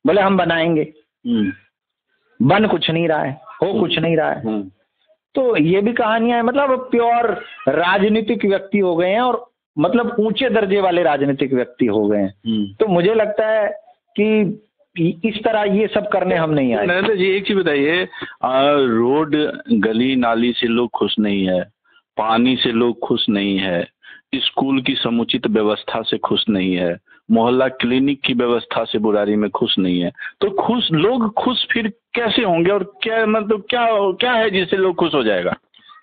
बोले हम बनाएंगे। बन कुछ नहीं रहा है, हो कुछ नहीं रहा है। तो ये भी कहानियां है, मतलब प्योर राजनीतिक व्यक्ति हो गए हैं और मतलब ऊंचे दर्जे वाले राजनीतिक व्यक्ति हो गए हैं। तो मुझे लगता है कि इस तरह ये सब करने हम नहीं आए। नरेंद्र जी, एक चीज बताइए, रोड गली नाली से लोग खुश नहीं है, पानी से लोग खुश नहीं है, स्कूल की समुचित व्यवस्था से खुश नहीं है, मोहल्ला क्लिनिक की व्यवस्था से बुराड़ी में खुश नहीं है, तो लोग खुश फिर कैसे होंगे? और क्या मतलब क्या है जिससे लोग खुश हो जाएगा?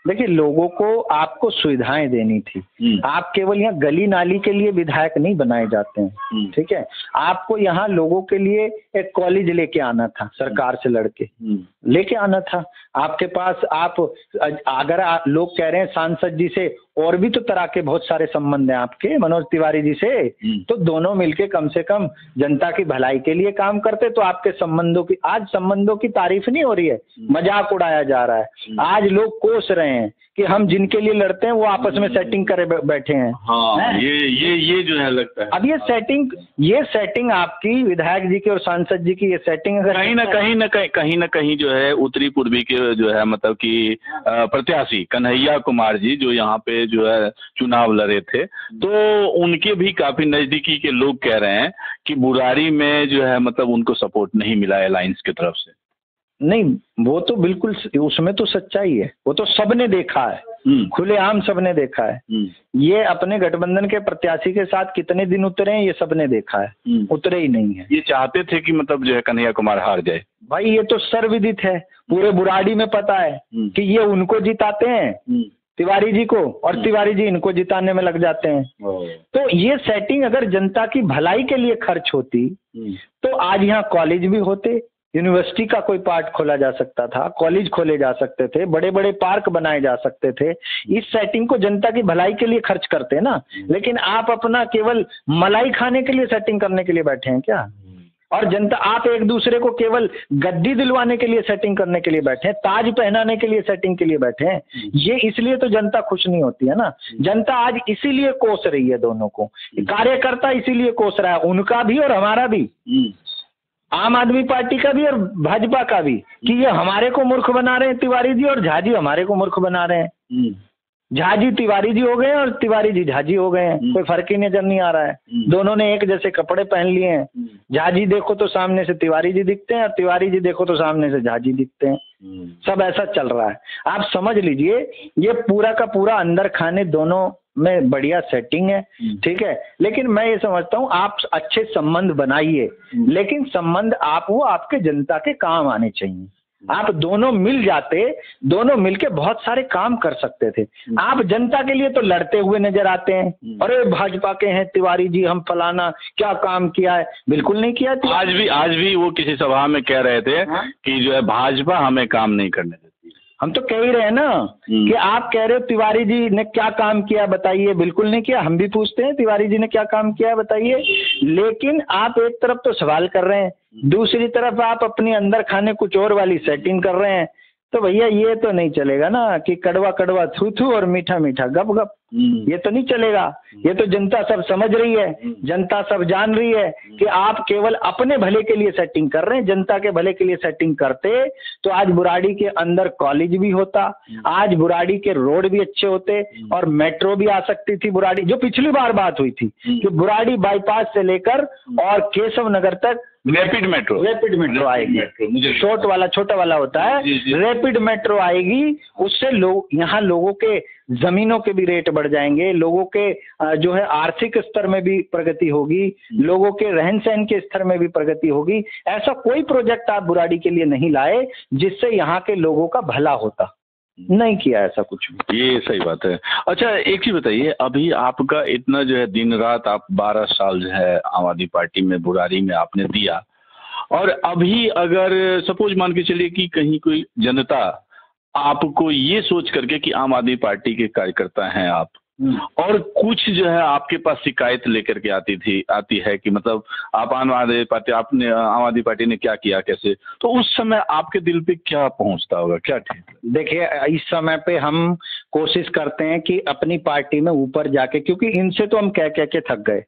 देखिए, लोगों को आपको सुविधाएं देनी थी। आप केवल यहाँ गली नाली के लिए विधायक नहीं बनाए जाते हैं, ठीक है। आपको यहाँ लोगों के लिए एक कॉलेज लेके आना था, सरकार से लड़के लेके आना था। आपके पास अगर लोग कह रहे हैं सांसद जी से और भी तो तरह के बहुत सारे संबंध हैं आपके, मनोज तिवारी जी से, तो दोनों मिलके कम से कम जनता की भलाई के लिए काम करते तो आपके संबंधों की, आज संबंधों की तारीफ नहीं हो रही है, मजाक उड़ाया जा रहा है। आज लोग कोस रहे हैं कि हम जिनके लिए लड़ते हैं वो आपस में सेटिंग करे बैठे हैं। हाँ, ये जो है लगता है। अब ये सेटिंग आपकी विधायक जी की और सांसद जी की ये सेटिंग अगर कहीं ना कहीं जो है उत्तरी पूर्वी के जो है मतलब कि प्रत्याशी कन्हैया कुमार जी जो यहाँ पे जो है चुनाव लड़े थे, तो उनके भी काफी नजदीकी के लोग कह रहे हैं कि बुरारी में जो है मतलब उनको सपोर्ट नहीं मिला अलायंस की तरफ से। नहीं, वो तो बिल्कुल, उसमें तो सच्चाई है, वो तो सबने देखा है, खुलेआम सबने देखा है। ये अपने गठबंधन के प्रत्याशी के साथ कितने दिन उतरे हैं ये सबने देखा है, उतरे ही नहीं है। ये चाहते थे कि मतलब जो है कन्हैया कुमार हार जाए। भाई ये तो सर्वविदित है, पूरे बुराड़ी में पता है कि ये उनको जिताते हैं तिवारी जी को, और तिवारी जी इनको जिताने में लग जाते हैं। तो ये सेटिंग अगर जनता की भलाई के लिए खर्च होती तो आज यहाँ कॉलेज भी होते, यूनिवर्सिटी का कोई पार्ट खोला जा सकता था, कॉलेज खोले जा सकते थे, बड़े बड़े पार्क बनाए जा सकते थे। इस सेटिंग को जनता की भलाई के लिए खर्च करते हैं ना, लेकिन आप अपना केवल मलाई खाने के लिए सेटिंग करने के लिए बैठे हैं क्या? और जनता, आप एक दूसरे को केवल गद्दी दिलवाने के लिए सेटिंग करने के लिए बैठे हैं, ताज पहनाने के लिए सेटिंग के लिए बैठे हैं। ये इसलिए तो जनता खुश नहीं होती है ना। जनता आज इसीलिए कोस रही है दोनों को, कार्यकर्ता इसीलिए कोस रहा है, उनका भी और हमारा भी, आम आदमी पार्टी का भी और भाजपा का भी, कि ये हमारे को मूर्ख बना रहे हैं तिवारी जी, और झा जी हमारे को मूर्ख बना रहे हैं। झा जी तिवारी जी हो गए और तिवारी जी झा जी हो गए हैं, कोई फर्क ही नजर नहीं आ रहा है। दोनों ने एक जैसे कपड़े पहन लिए हैं, झा जी देखो तो सामने से तिवारी जी दिखते हैं और तिवारी जी देखो तो सामने से झा जी दिखते हैं। सब ऐसा चल रहा है। आप समझ लीजिए ये पूरा का पूरा अंदर खाने दोनों में बढ़िया सेटिंग है, ठीक है। लेकिन मैं ये समझता हूँ आप अच्छे संबंध बनाइए, लेकिन संबंध वो आपके जनता के काम आने चाहिए। आप दोनों मिल जाते, दोनों मिलके बहुत सारे काम कर सकते थे। आप जनता के लिए तो लड़ते हुए नजर आते हैं, अरे भाजपा के हैं तिवारी जी, हम फलाना क्या काम किया है, बिल्कुल नहीं किया। आज भी वो किसी सभा में कह रहे थे कि जो है भाजपा हमें काम नहीं करने देती। हम तो कह ही रहे हैं ना कि आप कह रहे हो तिवारी जी ने क्या काम किया बताइए, बिल्कुल नहीं किया। हम भी पूछते हैं तिवारी जी ने क्या काम किया बताइए, लेकिन आप एक तरफ तो सवाल कर रहे हैं, दूसरी तरफ आप अपने अंदर खाने कुछ और वाली सेटिंग कर रहे हैं। तो भैया ये तो नहीं चलेगा ना कि कड़वा कड़वा थू थू और मीठा मीठा गप गप, ये तो नहीं चलेगा। ये तो जनता सब समझ रही है, जनता सब जान रही है कि आप केवल अपने भले के लिए सेटिंग कर रहे हैं। जनता के भले के लिए सेटिंग करते तो आज बुराड़ी के अंदर कॉलेज भी होता, आज बुराड़ी के रोड भी अच्छे होते और मेट्रो भी आ सकती थी बुराड़ी, जो पिछली बार बात हुई थी कि बुराड़ी बाईपास से लेकर और केशव नगर तक रैपिड मेट्रो आएगी। शॉर्ट वाला छोटा वाला होता है, रैपिड मेट्रो आएगी। उससे यहाँ लोगों के जमीनों के भी रेट बढ़ जाएंगे, लोगों के जो है आर्थिक स्तर में भी प्रगति होगी, लोगों के रहन सहन के स्तर में भी प्रगति होगी। ऐसा कोई प्रोजेक्ट आप बुराड़ी के लिए नहीं लाए जिससे यहाँ के लोगों का भला होता, नहीं किया ऐसा कुछ भी। ये सही बात है। अच्छा एक चीज बताइए, अभी आपका इतना जो है दिन रात आप 12 साल जो है आम आदमी पार्टी में बुराड़ी में आपने दिया, और अभी अगर सपोज मान के चलिए कि कहीं कोई जनता आपको ये सोच करके कि आम आदमी पार्टी के कार्यकर्ता हैं आप, और कुछ जो है आपके पास शिकायत लेकर के आती है कि मतलब आप आम आदमी पार्टी ने क्या किया कैसे, तो उस समय आपके दिल पे क्या पहुंचता होगा, क्या ठीक है? देखिए इस समय पे हम कोशिश करते हैं कि अपनी पार्टी में ऊपर जाके, क्योंकि इनसे तो हम कह के थक गए,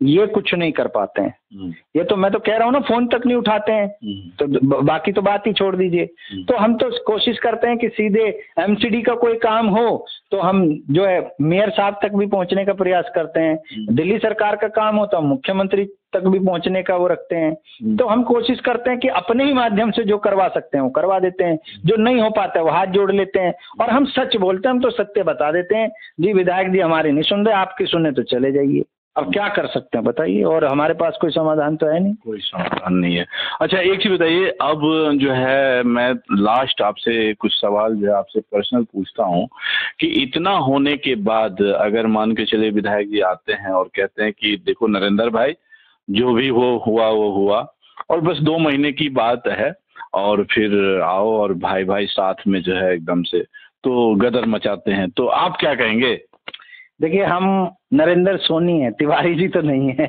ये कुछ नहीं कर पाते हैं। ये तो मैं तो कह रहा हूँ ना, फोन तक नहीं उठाते हैं, तो बाकी तो बात ही छोड़ दीजिए। तो हम तो कोशिश करते हैं कि सीधे एमसीडी का कोई काम हो तो हम जो है मेयर साहब तक भी पहुंचने का प्रयास करते हैं, दिल्ली सरकार का काम हो तो हम मुख्यमंत्री तक भी पहुंचने का वो रखते हैं। तो हम कोशिश करते हैं कि अपने ही माध्यम से जो करवा सकते हैं वो करवा देते हैं, जो नहीं हो पाता है वो हाथ जोड़ लेते हैं, और हम सच बोलते हैं, हम तो सत्य बता देते हैं। जी विधायक जी हमारे नहीं सुन रहे, आपकी सुने तो चले जाइए। अब क्या कर सकते हैं बताइए, और हमारे पास कोई समाधान तो है नहीं। कोई समाधान नहीं है। अच्छा एक चीज बताइए, अब जो है मैं लास्ट आपसे कुछ सवाल जो है आपसे पर्सनल पूछता हूँ कि इतना होने के बाद अगर मान के चले विधायक जी आते हैं और कहते हैं कि देखो नरेंद्र भाई, जो भी वो हुआ और बस 2 महीने की बात है और फिर आओ और भाई भाई साथ में जो है एकदम से तो गदर मचाते हैं, तो आप क्या कहेंगे? देखिए हम नरेंद्र सोनी हैं, तिवारी जी तो नहीं है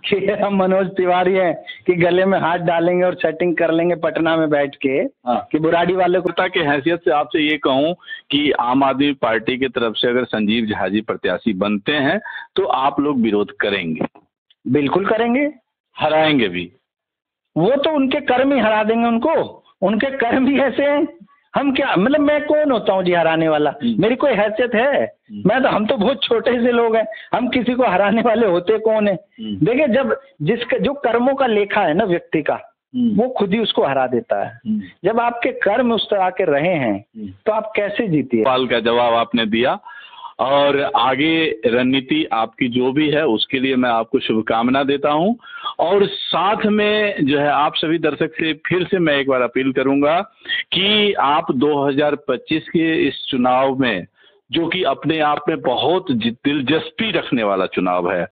कि हम मनोज तिवारी हैं कि गले में हाथ डालेंगे और सेटिंग कर लेंगे पटना में बैठ के। हाँ। कि बुराड़ी वाले को की हैसियत से आपसे ये कहूं कि आम आदमी पार्टी की तरफ से अगर संजीव झा जी प्रत्याशी बनते हैं तो आप लोग विरोध करेंगे? बिल्कुल करेंगे, हराएंगे भी। वो तो उनके कर्म ही हरा देंगे उनको, उनके कर्म ही ऐसे हैं। हम क्या मतलब मैं कौन होता हूँ जी हराने वाला? मेरी कोई हैसियत है? मैं तो हम तो बहुत छोटे से लोग हैं, हम किसी को हराने वाले होते कौन है? देखिए जब जिसका जो कर्मों का लेखा है ना व्यक्ति का, वो खुद ही उसको हरा देता है। जब आपके कर्म उस तरह के रहे हैं तो आप कैसे जीतिए? सवाल का जवाब आपने दिया और आगे रणनीति आपकी जो भी है उसके लिए मैं आपको शुभकामना देता हूं। और साथ में जो है आप सभी दर्शक से फिर से मैं एक बार अपील करूंगा कि आप 2025 के इस चुनाव में, जो कि अपने आप में बहुत दिलचस्पी रखने वाला चुनाव है,